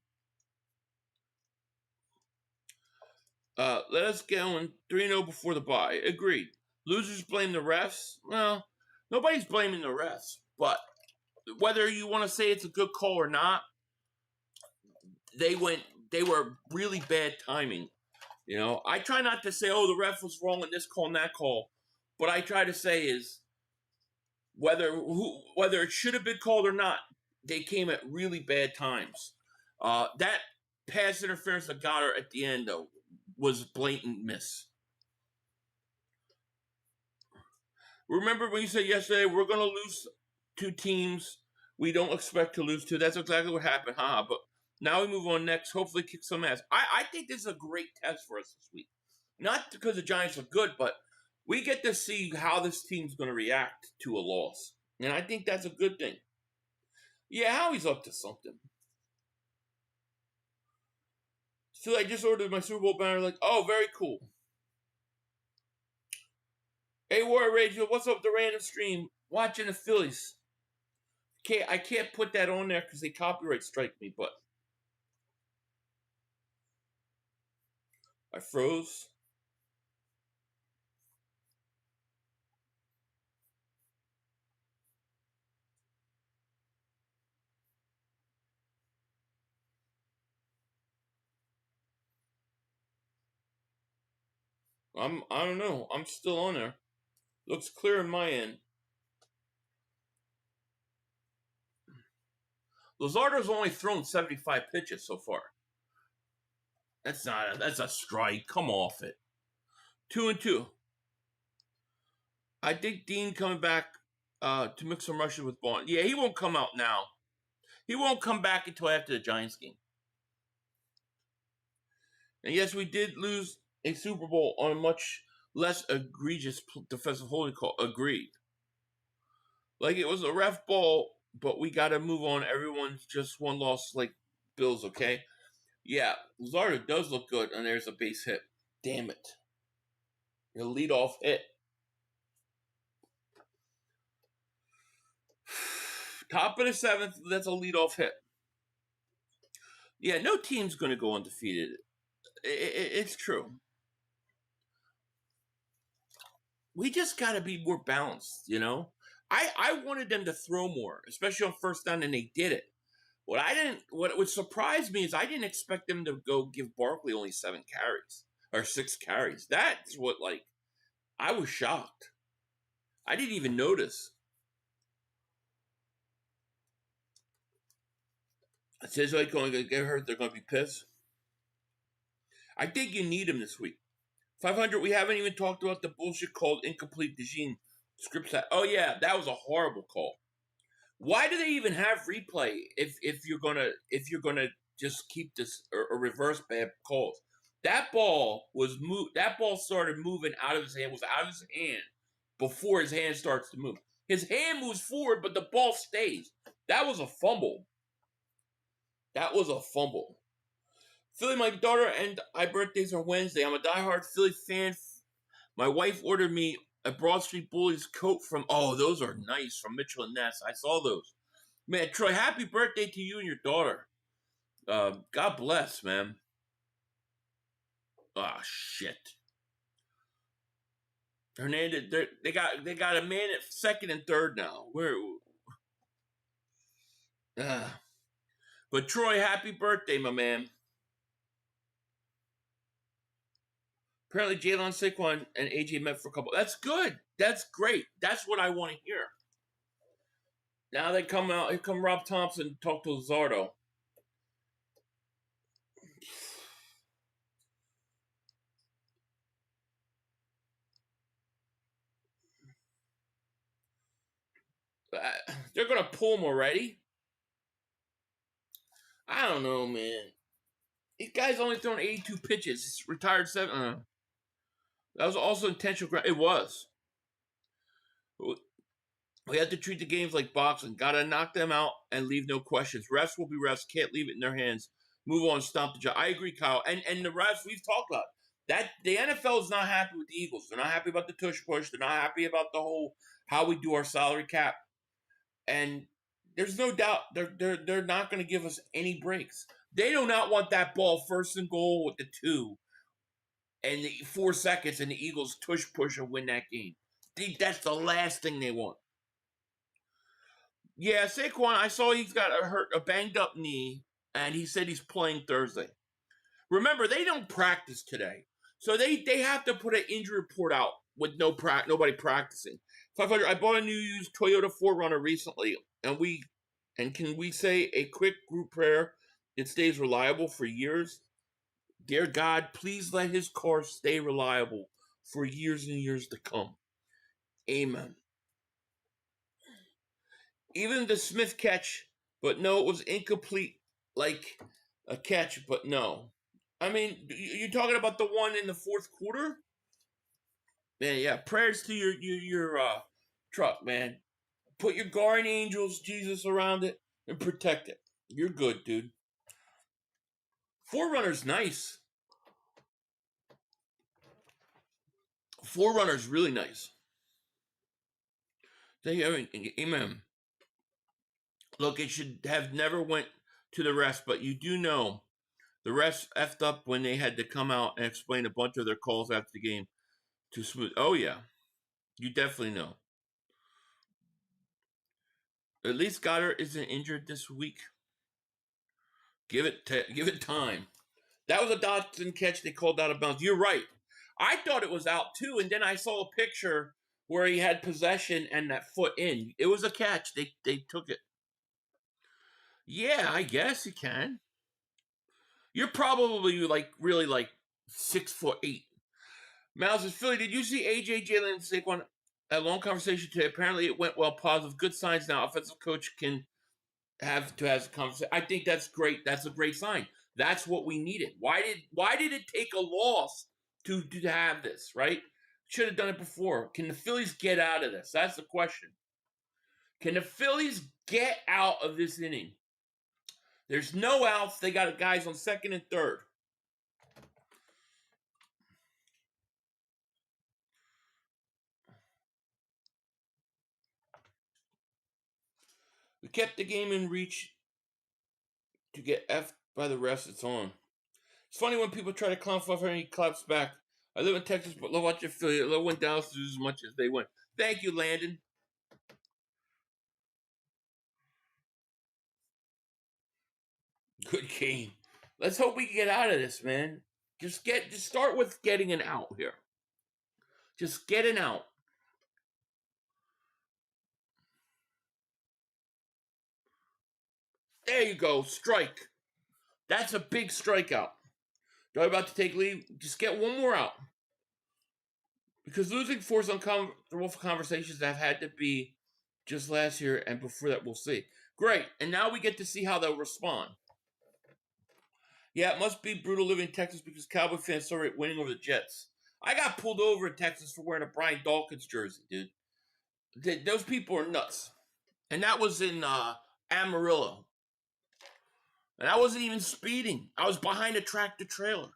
Let us get on 3-0 before the bye. Agreed. Losers blame the refs. Well, nobody's blaming the refs. But whether you want to say it's a good call or not, they were really bad timing. I try not to say, oh, the ref was wrong in this call and that call. What I try to say is whether it should have been called or not, they came at really bad times. That pass interference that got her at the end, though, was blatant miss. Remember when you said yesterday we're going to lose 2 teams we don't expect to lose to? That's exactly what happened, But now we move on next. Hopefully kick some ass. I think this is a great test for us this week. Not because the Giants are good, but we get to see how this team's going to react to a loss. And I think that's a good thing. Yeah, Howie's up to something. So I just ordered my Super Bowl banner. Like, oh, very cool. Hey, Warrior Radio, what's up with the random stream? Watching the Phillies. I can't put that on there because they copyright strike me, but I froze. I don't know. I'm still on there. Looks clear on my end. Luzardo's only thrown 75 pitches so far. That's a strike. Come off it. 2-2. I think Dean coming back to mix some rushes with Bond. Yeah, he won't come out now. He won't come back until after the Giants game. And yes, we did lose a Super Bowl on a much less egregious defensive holding call. Agreed. Like, it was a ref ball, but we got to move on. Everyone's just one loss like Bills, okay? Yeah, Luzardo does look good, and there's a base hit. Damn it. A leadoff hit. Top of the 7th, that's a leadoff hit. Yeah, no team's going to go undefeated. It's true. We just got to be more balanced, you know? I wanted them to throw more, especially on first down, and they did it. What would surprise me is I didn't expect them to go give Barkley only 7 carries or 6 carries. That's what, like, I was shocked. I didn't even notice. It says like going to get hurt, they're going to be pissed. I think you need him this week. 500, we haven't even talked about the bullshit called incomplete Dejean script set. Oh yeah, that was a horrible call. Why do they even have replay if you're gonna just keep this or reverse bad calls? That ball was moved. That ball started moving out of his hand. Was out of his hand before his hand starts to move. His hand moves forward, but the ball stays. That was a fumble. That was a fumble. Philly, my daughter and I birthdays are Wednesday. I'm a diehard Philly fan. My wife ordered me a Broad Street Bullies coat from, oh, those are nice, from Mitchell and Ness. I saw those. Man, Troy, happy birthday to you and your daughter. God bless, man. Ah, shit. Hernandez, they got a man at second and third now. But Troy, happy birthday, my man. Apparently, Jalen Saquon and AJ met for a couple. That's good. That's great. That's what I want to hear. Now they come out. Here come Rob Thompson talk to Luzardo. They're gonna pull him already. I don't know, man. These guys only thrown 82 pitches. He's retired 7. That was also intentional ground. It was. We have to treat the games like boxing. Gotta knock them out and leave no questions. Refs will be refs. Can't leave it in their hands. Move on, stomp the job. I agree, Kyle. And the refs, we've talked about that. The NFL is not happy with the Eagles. They're not happy about the tush push. They're not happy about the whole how we do our salary cap. And there's no doubt they're not going to give us any breaks. They do not want that ball first and goal with the 2 and the 4 seconds, and the Eagles tush push and win that game. That's the last thing they want. Yeah, Saquon, I saw he's got a banged up knee, and he said he's playing Thursday. Remember, they don't practice today, so they have to put an injury report out with nobody practicing. 500. I bought a new used Toyota 4Runner recently, and can we say a quick group prayer? It stays reliable for years. Dear God, please let his car stay reliable for years and years to come. Amen. Even the Smith catch, but no, it was incomplete, like a catch, but no. I mean, you're talking about the one in the fourth quarter? Man, yeah. Prayers to your truck, man. Put your guardian angels, Jesus, around it and protect it. You're good, dude. Forerunner's nice. Forerunner's really nice. Amen. Look, it should have never went to the refs, but you do know the refs effed up when they had to come out and explain a bunch of their calls after the game to smooth. Oh yeah, you definitely know. At least Goddard isn't injured this week. Give it time. That was a Dodson catch they called out of bounds. You're right. I thought it was out too, and then I saw a picture where he had possession and that foot in. It was a catch. They took it. Yeah, I guess you can. You're probably really 6'8". Miles is Philly. Did you see AJ Jalen Saquon? A long conversation today. Apparently, it went well. Positive. Good signs now. Offensive coach can have a conversation. I think that's great. That's a great sign. That's what we needed. Why did it take a loss to have this? Right? Should have done it before. Can the Phillies get out of this? That's the question. Can the Phillies get out of this inning? There's no outs. They got guys on second and third. We kept the game in reach to get F'd by the refs. It's on. It's funny when people try to clown Fluffer and he claps back. I live in Texas, but love watching Philly. I love when Dallas loses as much as they win. Thank you, Landon. Good game. Let's hope we can get out of this, man. Just start with getting an out here. Just get an out. There you go. Strike. That's a big strikeout. You're about to take lead. Just get one more out. Because losing force uncomfortable conversations that have had to be just last year and before that, we'll see. Great. And now we get to see how they'll respond. Yeah, it must be brutal living in Texas because Cowboy fans saw it winning over the Jets. I got pulled over in Texas for wearing a Brian Dawkins jersey, dude. Those people are nuts. And that was in Amarillo. And I wasn't even speeding. I was behind a tractor trailer.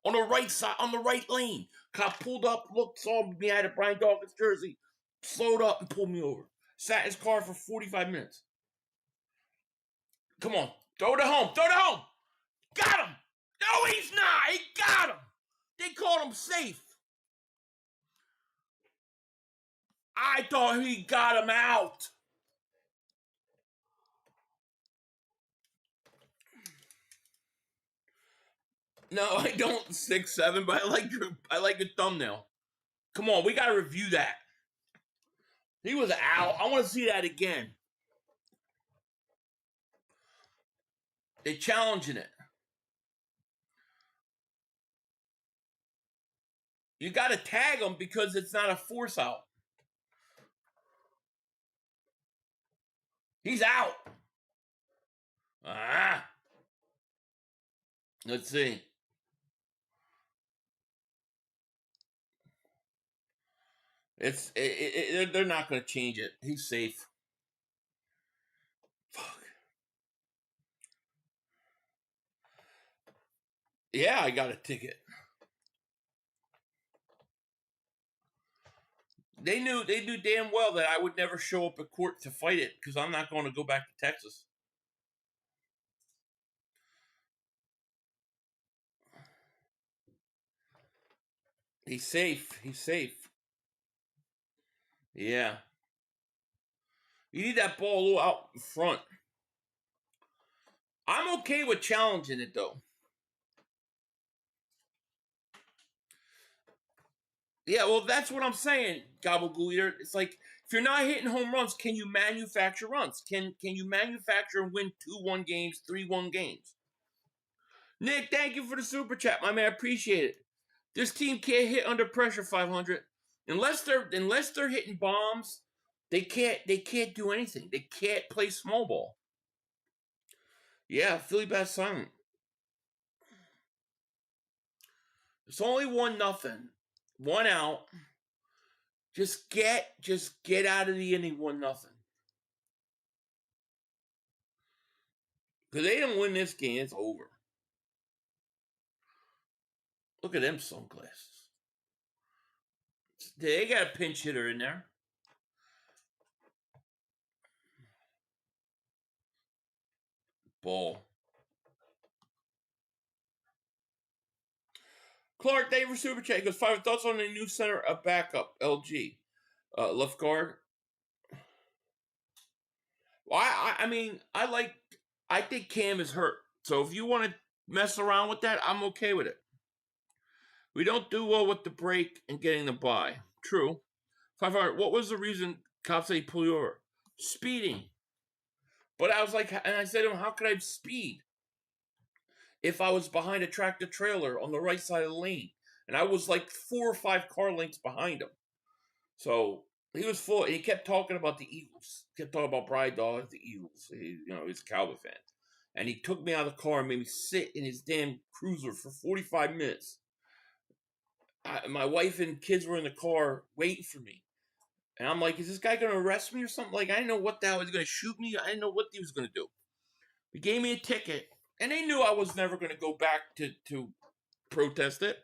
On the right side, on the right lane. Cop pulled up, looked, saw me, I had a Brian Dawkins jersey, slowed up and pulled me over. Sat in his car for 45 minutes. Come on, throw it home, throw it home! Got him! No, he's not! He got him! They called him safe. I thought he got him out. No, I don't 6'7", but I like your thumbnail. Come on, we gotta review that. He was out. I want to see that again. They're challenging it. You gotta tag him because it's not a force out. He's out. Let's see. They're not going to change it. He's safe. Fuck. Yeah, I got a ticket. They knew damn well that I would never show up at court to fight it because I'm not going to go back to Texas. He's safe. He's safe. Yeah. You need that ball a little out in front. I'm okay with challenging it, though. Yeah, well, that's what I'm saying, Gabagool Eater. It's like, if you're not hitting home runs, can you manufacture runs? Can you manufacture and win 2-1 games, 3-1 games? Nick, thank you for the super chat, my man. I appreciate it. This team can't hit under pressure, 500. Unless they're hitting bombs, they can't do anything. They can't play small ball. Yeah, Philly bat silent. It's only 1-0. 1 out. Just get out of the inning 1-0. Because they didn't win this game, it's over. Look at them sunglasses. They got a pinch hitter in there. Ball. Clark, thank you for super chat. He goes, 5 thoughts on the new center of backup, LG. Left guard. Well, I think Cam is hurt. So if you want to mess around with that, I'm okay with it. We don't do well with the break and getting the bye. True. 500. What was the reason cops say pull you over? Speeding. But I was like, and I said to him, how could I speed if I was behind a tractor trailer on the right side of the lane? And I was like 4 or 5 car lengths behind him. So he was full. He kept talking about the Eagles. Kept talking about Bride Dog, the Eagles. He's a Cowboy fan. And he took me out of the car and made me sit in his damn cruiser for 45 minutes. My wife and kids were in the car waiting for me. And I'm like, is this guy going to arrest me or something? Like, I didn't know what the hell he was going to shoot me. I didn't know what he was going to do. He gave me a ticket. And they knew I was never going to go back to protest it.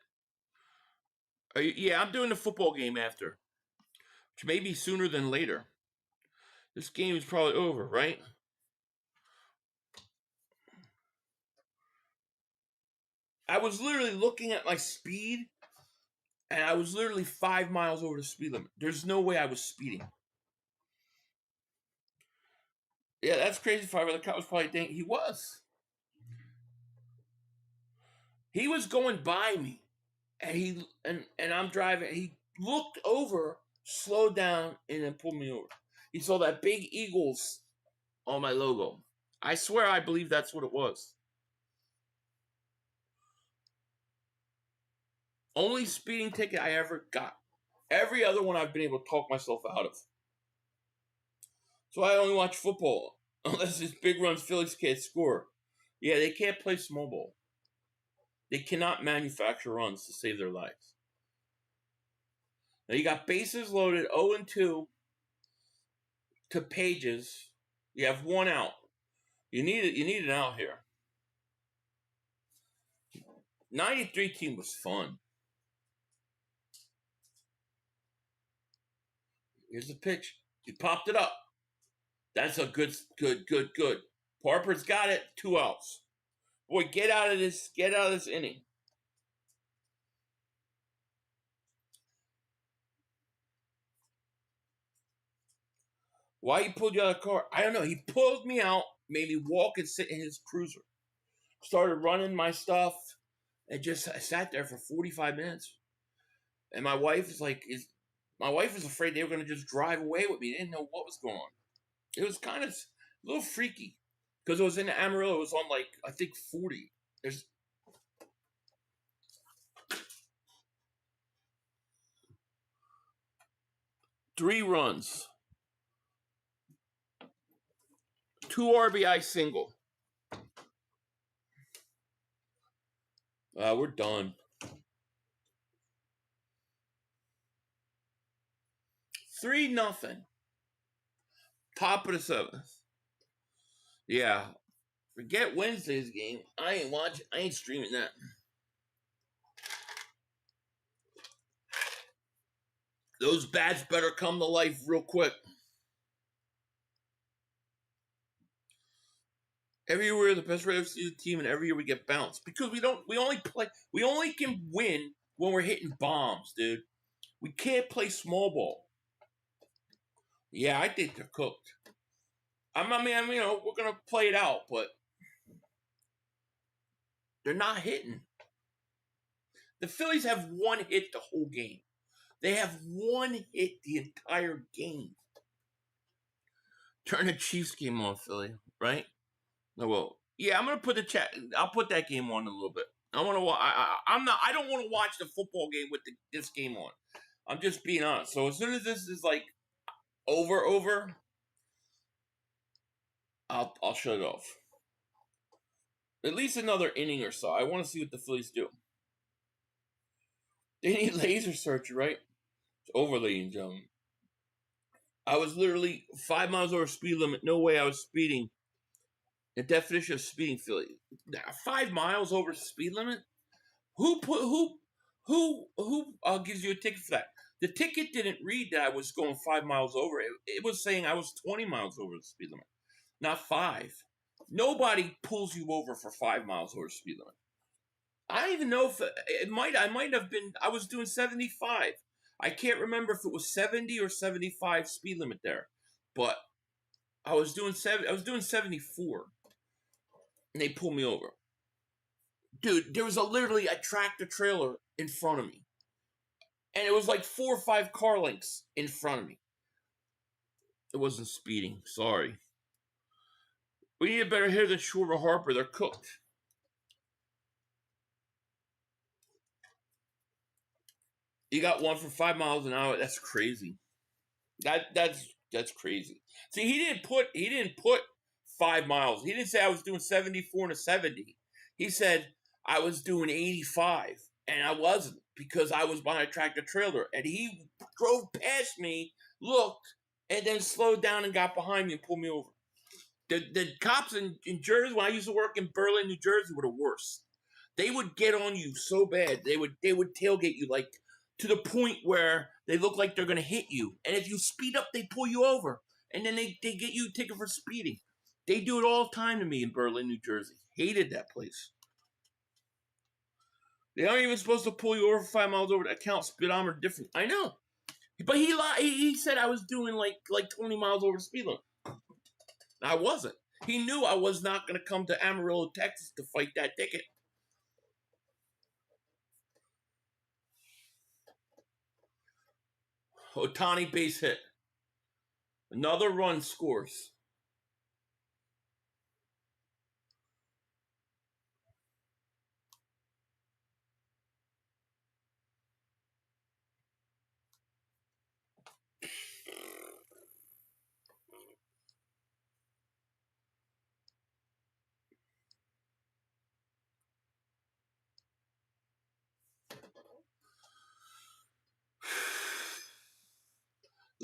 Yeah, I'm doing the football game after. Which may be sooner than later. This game is probably over, right? I was literally looking at my speed. And I was literally 5 miles over the speed limit. There's no way I was speeding. Yeah, that's crazy. 5 the cop was probably thinking he was. He was going by me, and I'm driving. He looked over, slowed down, and then pulled me over. He saw that big Eagles on my logo. I swear, I believe that's what it was. Only speeding ticket I ever got. Every other one I've been able to talk myself out of. So I only watch football unless it's big runs Phillies can't score. Yeah, they can't play small ball. They cannot manufacture runs to save their lives. Now you got bases loaded, 0-2 to Pages. You have 1 out. You need an out here. 93 team was fun. Here's the pitch. He popped it up. That's a good. Harper's got it. 2 outs. Boy, get out of this inning. Why he pulled you out of the car? I don't know. He pulled me out, made me walk and sit in his cruiser. Started running my stuff, and just sat there for 45 minutes. And my wife is afraid they were going to just drive away with me. They didn't know what was going on. It was kind of a little freaky. Because it was in Amarillo. It was on, like, I think 40. There's... Three runs. 2 RBI single. We're done. 3-0. Top of the 7th. Yeah. Forget Wednesday's game. I ain't streaming that. Those bats better come to life real quick. Every year we're the best regular season team, and every year we get bounced. Because we only can win when we're hitting bombs, dude. We can't play small ball. Yeah, I think they're cooked. We're gonna play it out, but they're not hitting. The Phillies have 1 hit the whole game. They have 1 hit the entire game. Turn the Chiefs game on, Philly, right? No, well, yeah, I'm gonna put the chat. I'll put that game on in a little bit. I want to. I don't want to watch the football game with this game on. I'm just being honest. So as soon as this is like over, I'll shut it off. At least another inning or so. I want to see what the Phillies do. They need laser surgery, right? It's over, ladies and gentlemen. I was literally 5 miles over speed limit. No way I was speeding. The definition of speeding, Philly. 5 miles over speed limit? Who gives you a ticket for that? The ticket didn't read that I was going 5 miles over. It was saying I was 20 miles over the speed limit, not 5. Nobody pulls you over for 5 miles over the speed limit. I don't even know if I might have been. I was doing 75. I can't remember if it was 70 or 75 speed limit there, but I was doing 74, and they pulled me over. Dude, there was literally a tractor trailer in front of me. And it was like 4 or 5 car lengths in front of me. It wasn't speeding, sorry. We need a better hitter than Schwarber Harper. They're cooked. You got one for 5 miles an hour. That's crazy. That's crazy. See, he didn't put 5 miles. He didn't say I was doing 74 and a 70. He said I was doing 85, and I wasn't because I was behind a tractor trailer. And he drove past me, looked, and then slowed down and got behind me and pulled me over. The cops in Jersey, when I used to work in Berlin, New Jersey, were the worst. They would get on you so bad. They would tailgate you like to the point where they look like they're gonna hit you. And if you speed up, they pull you over. And then they get you a ticket for speeding. They do it all the time to me in Berlin, New Jersey. Hated that place. They aren't even supposed to pull you over 5 miles over the account speedometer different. I know. But he lied. He said I was doing like 20 miles over the speed limit. I wasn't. He knew I was not going to come to Amarillo, Texas to fight that ticket. Ohtani base hit. Another run scores.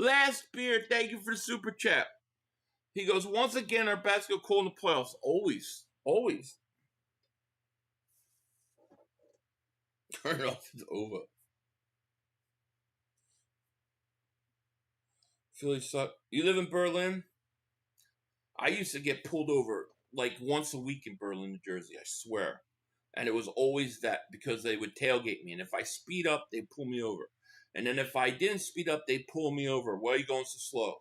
Last beer, thank you for the super chat. He goes, once again, our basketball cool in the playoffs. Always. Always. Turn it off. It's over. Philly suck. You live in Berlin? I used to get pulled over like once a week in Berlin, New Jersey. I swear. And it was always that because they would tailgate me. And if I speed up, they'd pull me over. And then if I didn't speed up, they'd pull me over. Why are you going so slow?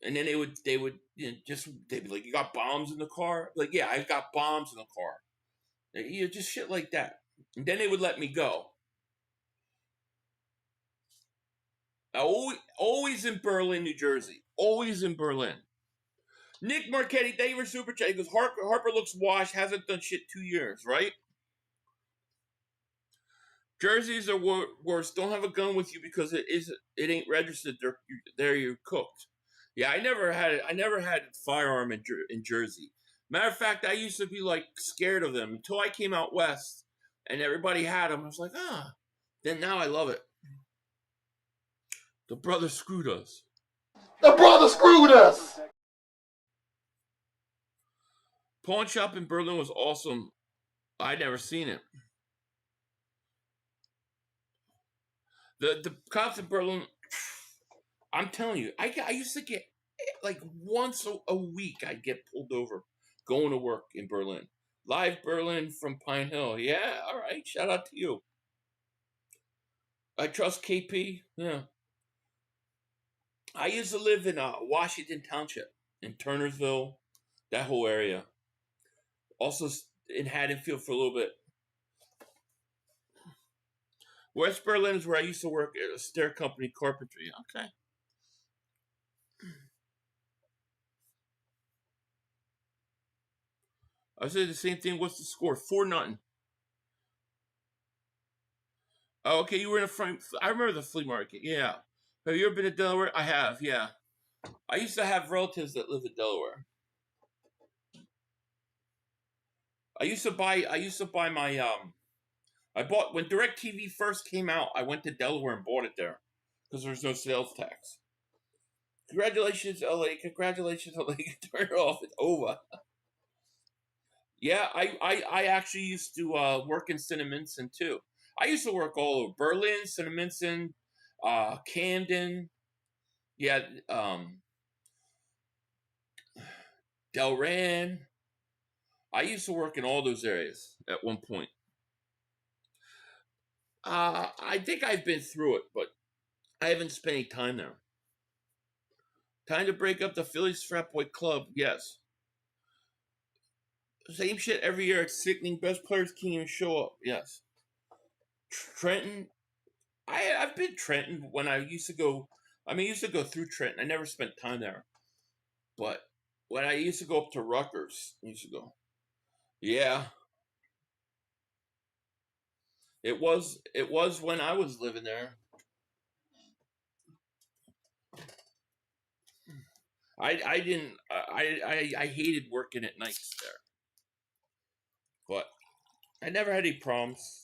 And then they would they'd be like, you got bombs in the car? Like, yeah, I've got bombs in the car. You know, just shit like that. And then they would let me go. Always in Berlin, New Jersey. Always in Berlin. Nick Marchetti, thank you for super chat. He goes, Harper looks washed, hasn't done shit 2 years, right? Jerseys are worse. Don't have a gun with you because it ain't registered. You're cooked. Yeah, I never had a firearm in Jersey. Matter of fact, I used to be like scared of them until I came out west and everybody had them. I was like, Then now I love it. The brother screwed us. The brother screwed us. Pawn shop in Berlin was awesome. I'd never seen it. The cops in Berlin, I'm telling you, I used to get like once a week I'd get pulled over going to work in Berlin. Live Berlin from Pine Hill. Yeah, all right. Shout out to you. I trust KP. Yeah. I used to live in Washington Township, in Turnersville, that whole area. Also in Haddonfield for a little bit. West Berlin is where I used to work at a stair company, carpentry. Okay. I said the same thing. What's the score? 4-0. Oh, okay, you were in a front. I remember the flea market. Yeah. Have you ever been to Delaware? I have. Yeah. I used to have relatives that live in Delaware. I used to buy my I bought when DirecTV first came out. I went to Delaware and bought it there because there's no sales tax. Congratulations, LA! Congratulations, LA! Turn it off. It's over. Yeah, I actually used to work in Cinnaminson too. I used to work all over Berlin, Cinnaminson, Camden. Yeah, Delran. I used to work in all those areas at one point. I think I've been through it, but I haven't spent any time there. Time to break up the Phillies frat boy club. Yes. Same shit every year. It's sickening. Best players can't even show up. Yes. Trenton. I've been Trenton when I used to go. I mean, I used to go through Trenton. I never spent time there, but when I used to go up to Rutgers, I used to go. Yeah, it was. It was when I was living there. I didn't. I hated working at nights there, but I never had any problems.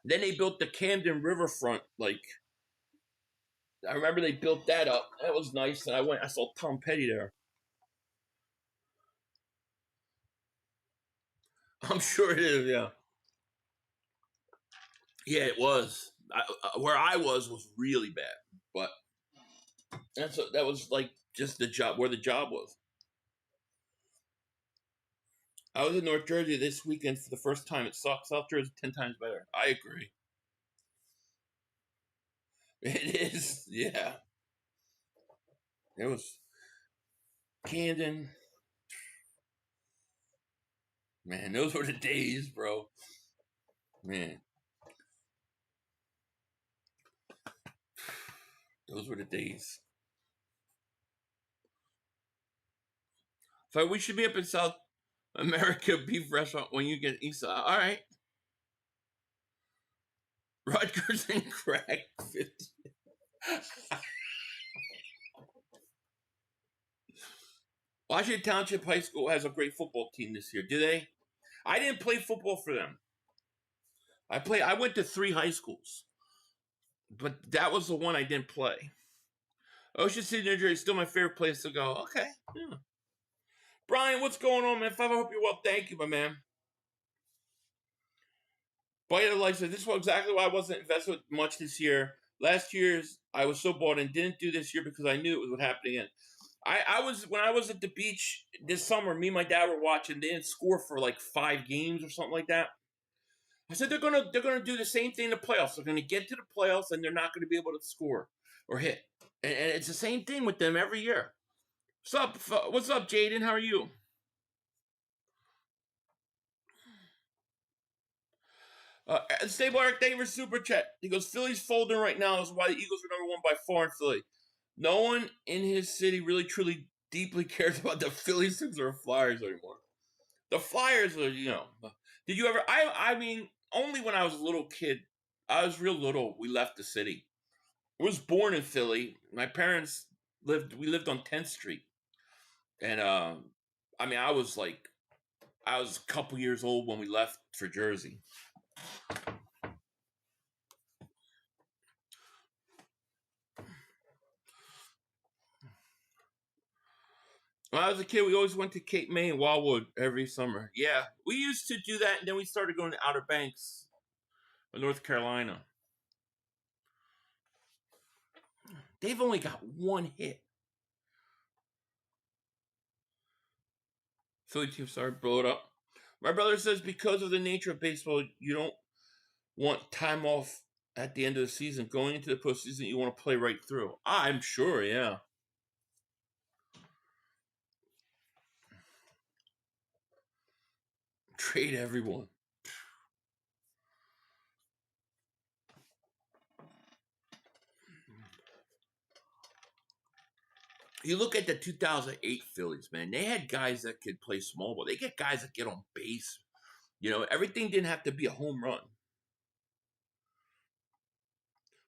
Then they built the Camden Riverfront. Like I remember they built that up. That was nice, and I went. I saw Tom Petty there. I'm sure it is. Yeah. Yeah, it was. Where I was really bad, but that was like just the job where the job was. I was in North Jersey this weekend for the first time. It sucks. South Jersey 10 times better. I agree. It is. Yeah. It was Camden. Man, those were the days, bro. Man, those were the days. So we should be up in South America beef restaurant when you get east side. All right. Rutgers and crack 50. Washington Township High School has a great football team this year. Do they? I didn't play football for them. I went to 3 high schools, but that was the one I didn't play. Ocean City, New Jersey is still my favorite place to go. Okay. Yeah. Brian, what's going on, man? I hope you're well. Thank you, my man. Bite of Life said, this is exactly why I wasn't invested much this year. Last year's, I was so bored and didn't do this year because I knew it was what happened again. When I was at the beach this summer, me and my dad were watching. They didn't score for like 5 games or something like that. I said they're gonna do the same thing in the playoffs. They're gonna get to the playoffs and they're not gonna be able to score or hit. And it's the same thing with them every year. What's up, Jaden? How are you? Stable Eric, thank you for super chat. He goes, Philly's folding right now is why the Eagles are number 1 by far in Philly. No one in his city really, truly, deeply cares about the Phillies or Flyers anymore. The Flyers are, did you ever? I mean, only when I was a little kid. I was real little. We left the city. I was born in Philly. My parents we lived on 10th Street. And, I mean, I was a couple years old when we left for Jersey. When I was a kid, we always went to Cape May and Wildwood every summer. Yeah, we used to do that, and then we started going to Outer Banks, North Carolina. They've only got 1 hit. Philly team started blow it up. My brother says because of the nature of baseball, you don't want time off at the end of the season. Going into the postseason, you want to play right through. I'm sure, yeah. Trade everyone. You look at the 2008 Phillies, man. They had guys that could play small ball. They get guys that get on base. Everything didn't have to be a home run.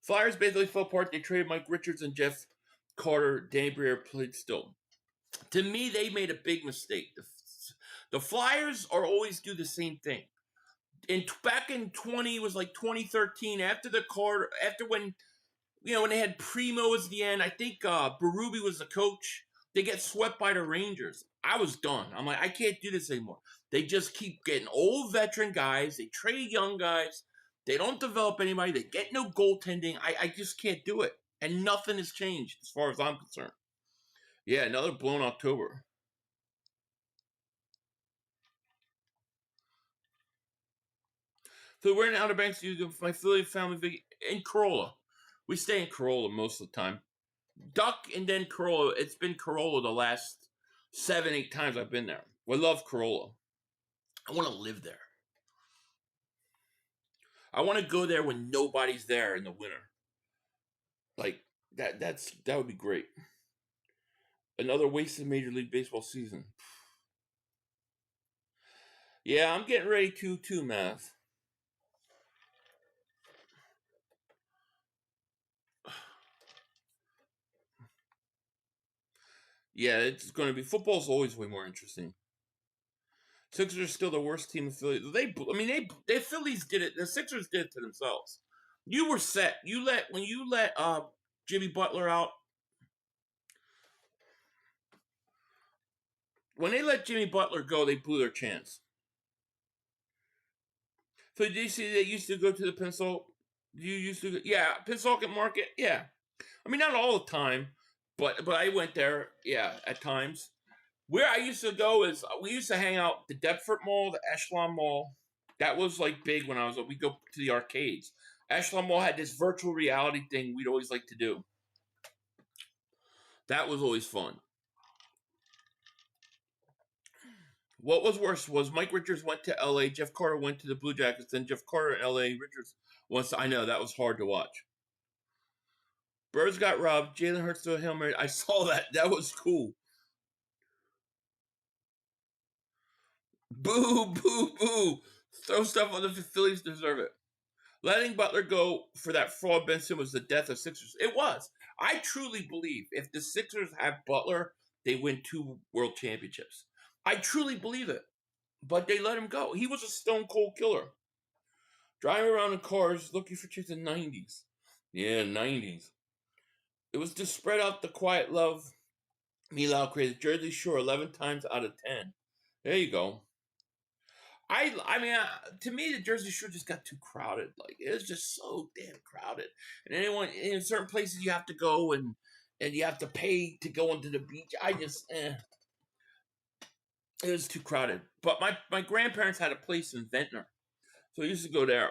Flyers basically fell apart. They traded Mike Richards and Jeff Carter. Danny Briere played still. To me, they made a big mistake. The Flyers are always do the same thing. Back in 2013, after when they had Primo as the end, I think Berube was the coach. They get swept by the Rangers. I was done. I'm like, I can't do this anymore. They just keep getting old veteran guys. They trade young guys. They don't develop anybody. They get no goaltending. I just can't do it. And nothing has changed as far as I'm concerned. Yeah, another blown October. So we're in Outer Banks. My Philly family in Corolla. We stay in Corolla most of the time. Duck and then Corolla. It's been Corolla the last 7-8 times I've been there. We love Corolla. I want to live there. I want to go there when nobody's there in the winter. Like that would be great. Another wasted Major League Baseball season. Yeah, I'm getting ready to Math. Yeah, it's going to be. Football's always way more interesting. Sixers are still the worst team in Philly. The Phillies did it. The Sixers did it to themselves. You were set. When you let Jimmy Butler out. When they let Jimmy Butler go, they blew their chance. So did you see they used to go to the Pennsauken Market? Yeah. I mean, not all the time, but I went there, yeah, at times. Where I used to go is, we used to hang out at the Deptford Mall, the Echelon Mall. That was, like, big when we'd go to the arcades. Echelon Mall had this virtual reality thing we'd always like to do. That was always fun. What was worse was Mike Richards went to L.A., Jeff Carter went to the Blue Jackets, then Jeff Carter in L.A., Richards I know, that was hard to watch. Birds got robbed, Jalen Hurts to a Hail Mary. I saw that. That was cool. Boo, boo, boo. Throw stuff on the Phillies deserve it. Letting Butler go for that fraud Benson was the death of Sixers. It was. I truly believe if the Sixers have Butler, they win 2 world championships. I truly believe it. But they let him go. He was a stone cold killer. Driving around in cars looking for chicks in the 90s. Yeah, 90s. It was to spread out the quiet love. Meanwhile, created Jersey Shore 11 times out of 10. There you go. To me, the Jersey Shore just got too crowded. Like, it was just so damn crowded. And in certain places you have to go and you have to pay to go into the beach. It was too crowded. But my grandparents had a place in Ventnor. So I used to go there.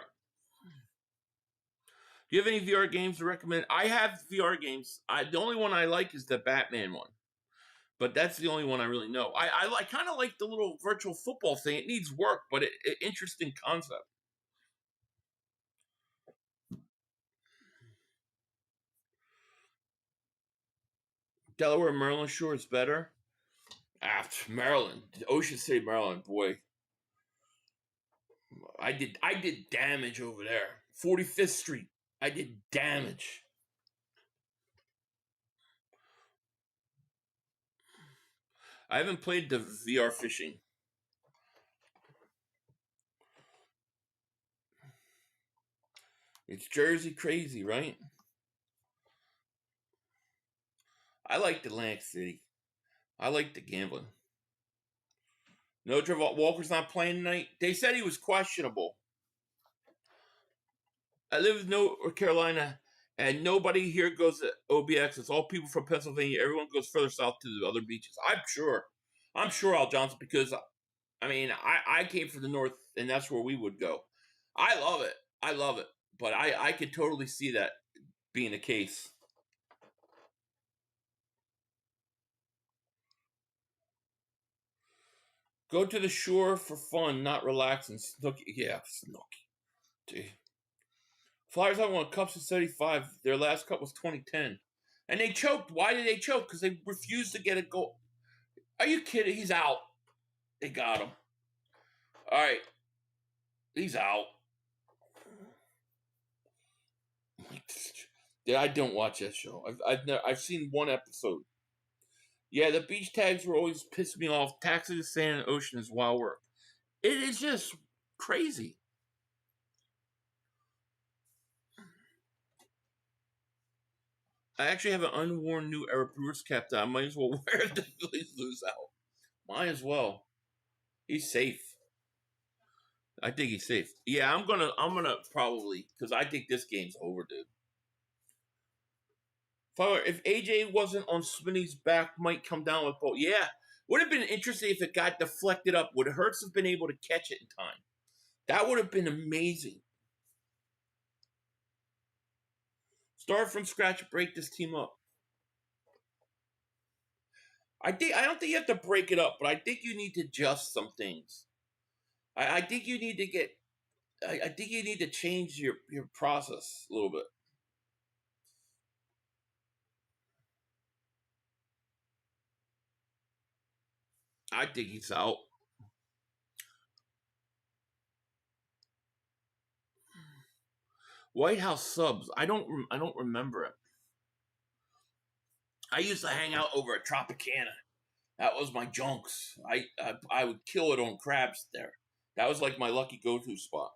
Do you have any VR games to recommend? I have VR games. The only one I like is the Batman one. But that's the only one I really know. I kind of like the little virtual football thing. It needs work, but interesting concept. Delaware, Maryland Shore is better. Maryland, Ocean City, Maryland, boy. I did damage over there. 45th Street. I did damage. I haven't played the VR fishing. It's Jersey crazy, right? I like Atlantic City. I like the gambling. No, Trevor Walker's not playing tonight. They said he was questionable. I live in North Carolina, and nobody here goes to OBX. It's all people from Pennsylvania. Everyone goes further south to the other beaches. I'm sure, Al Johnson, because I came from the north, and that's where we would go. I love it. But I could totally see that being the case. Go to the shore for fun, not relax and snooky. Yeah, snooky. Gee. Flyers haven't won cups since 75. Their last cup was 2010. And they choked. Why did they choke? Because they refused to get a goal. Are you kidding? He's out. They got him. All right. He's out. Yeah, I don't watch that show. I've seen one episode. Yeah, the beach tags were always pissing me off. Taxing the sand and ocean is wild work. It is just crazy. I actually have an unworn new Era Brewers cap that I might as well wear if the Phillies lose out. Might as well. He's safe. I think he's safe. Yeah, I'm gonna probably, because I think this game's over, dude. If AJ wasn't on Smitty's back, might come down with both. Yeah, would have been interesting if it got deflected up. Would Hurts have been able to catch it in time? That would have been amazing. Start from scratch, break this team up. I don't think you have to break it up, but I think you need to adjust some things. I think you need to get. I think you need to change your process a little bit. I think he's out. White House subs. I don't remember it. I used to hang out over at Tropicana. That was my junks. I would kill it on crabs there. That was like my lucky go-to spot.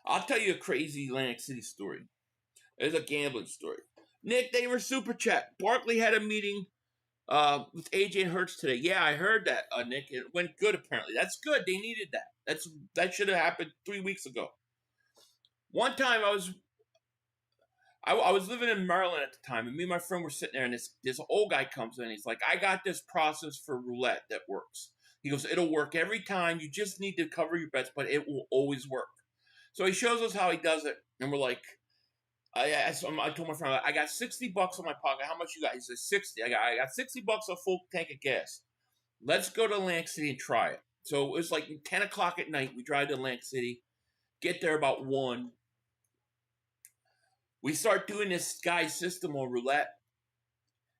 I'll tell you a crazy Atlantic City story. It's a gambling story. Nick, they were super chat. Barkley had a meeting with AJ and Hurts today. Yeah, I heard that, Nick. It went good apparently. That's good. They needed that. That should have happened 3 weeks ago. One time I was living in Maryland at the time, and me and my friend were sitting there, and this old guy comes in, and he's like, I got this process for roulette that works. He goes, it'll work every time. You just need to cover your bets, but it will always work. So he shows us how he does it, and we're like, I told my friend, I got $60 in my pocket. How much you got? He says 60. I got $60 a full tank of gas. Let's go to Atlantic City and try it. So it was like 10 o'clock at night. We drive to Atlantic City, get there about 1. We start doing this guy's system on roulette,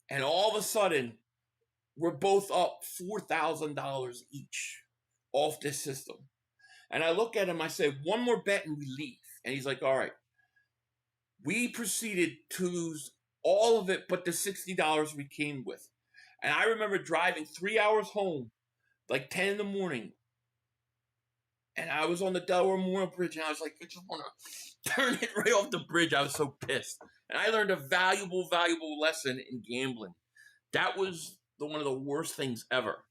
and all of a sudden, we're both up $4,000 each off this system. And I look at him, I say, one more bet and we leave. And he's like, all right. We proceeded to lose all of it but the $60 we came with. And I remember driving 3 hours home, like 10 in the morning. And I was on the Delaware Memorial Bridge, and I was like, I just want to turn it right off the bridge. I was so pissed. And I learned a valuable lesson in gambling. That was one of the worst things ever.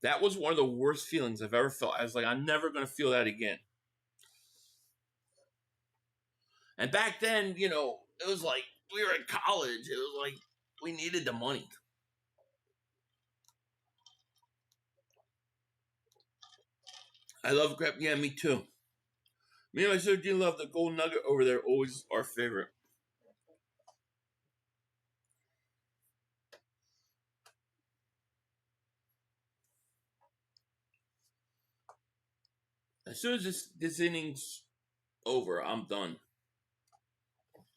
That was one of the worst feelings I've ever felt. I was like, I'm never going to feel that again. And back then, it was like we were in college. It was like we needed the money. I love crab. Yeah, me too. Me and my sister do love the gold nugget over there. Always our favorite. As soon as this inning's over, I'm done.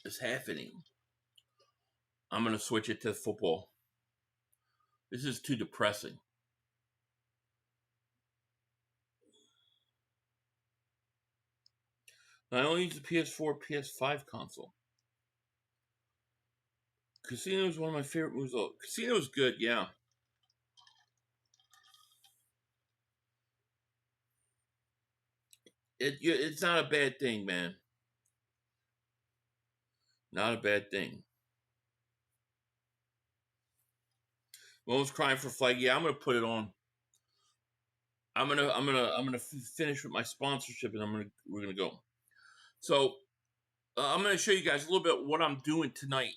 This half inning, I'm gonna switch it to football. This is too depressing. I only use the PS4, PS5 console. Casino is one of my favorite moves. Casino is good, yeah. It's not a bad thing, man. Not a bad thing. Mo's crying for flag. Yeah, I'm gonna put it on. I'm gonna finish with my sponsorship, and we're gonna go. So I'm gonna show you guys a little bit what I'm doing tonight.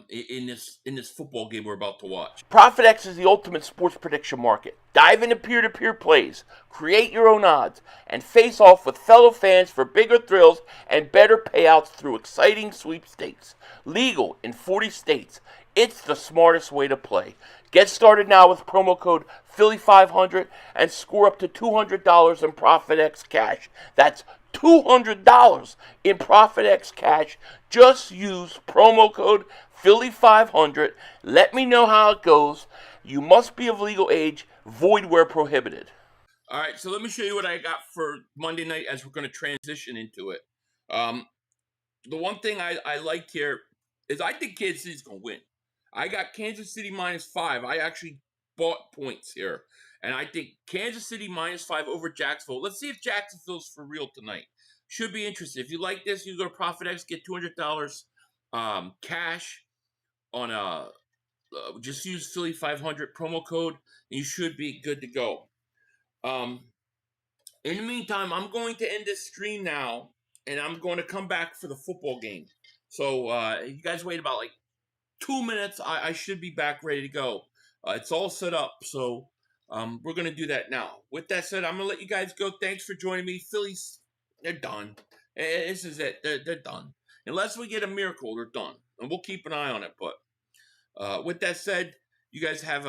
In this football game we're about to watch. ProfitX is the ultimate sports prediction market. Dive into peer-to-peer plays, create your own odds, and face off with fellow fans for bigger thrills and better payouts through exciting sweepstakes. Legal in 40 states. It's the smartest way to play. Get started now with promo code Philly500 and score up to $200 in ProfitX cash. That's $200 in ProfitX cash. Just use promo code Philly500. Let me know how it goes. You must be of legal age. Void where prohibited. All right, so let me show you what I got for Monday night as we're going to transition into it. The one thing I liked here is I think Kansas City's going to win. I got Kansas City -5. I actually bought points here. And I think Kansas City -5 over Jacksonville. Let's see if Jacksonville's for real tonight. Should be interesting. If you like this, you go to ProfitX, get $200 cash on just use Philly 500 promo code, and you should be good to go. In the meantime, I'm going to end this stream now, and I'm going to come back for the football game. So you guys wait about like 2 minutes. I should be back ready to go. It's all set up, so we're going to do that now. With that said, I'm going to let you guys go. Thanks for joining me. Phillies, they're done. This is it. They're done. Unless we get a miracle, they're done. And we'll keep an eye on it. But with that said, you guys have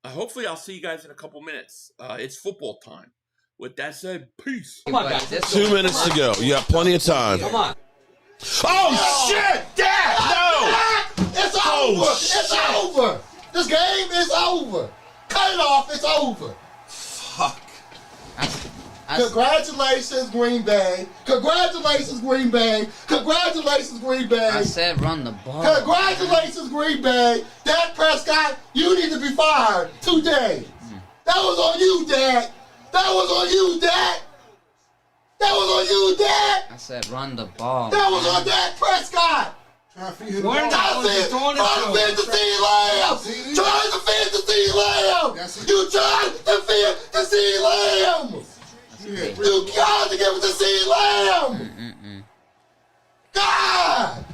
hopefully I'll see you guys in a couple minutes. It's football time. With that said, peace. Come on, guys. 2 minutes to go. You got plenty of time. Come on. Oh, shit! Dad! No! It's over. It's over. This game is over. Cut it off. It's over. Fuck. Congratulations, Green Bay. Congratulations, Green Bay. Congratulations, Green Bay. I said run the ball. Congratulations, Green Bay. Dak Prescott, you need to be fired today. That was on you, Dak. That was on you, Dak. That was on you, Dak. I said run the ball. That was on Dak Prescott. Trying to feed the Lamb. Trying to feed the Lamb. You tried to feed the Lamb. You got to give it to C. Lamb. God.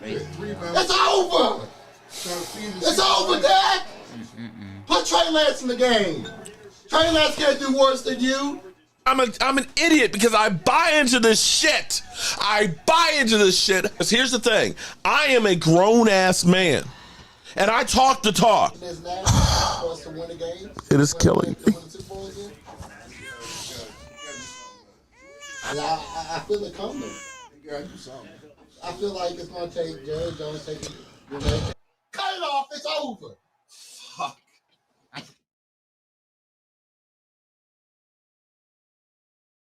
It's over. It's over, Dak. Put Trey Lance in the game. Trey Lance can't do worse than you. I'm an idiot because I buy into this shit. Because here's the thing. I am a grown-ass man. And I talk the talk. It is killing me. I feel it coming. I feel like it's going to take Jerry Jones taking it. Cut it off. It's over.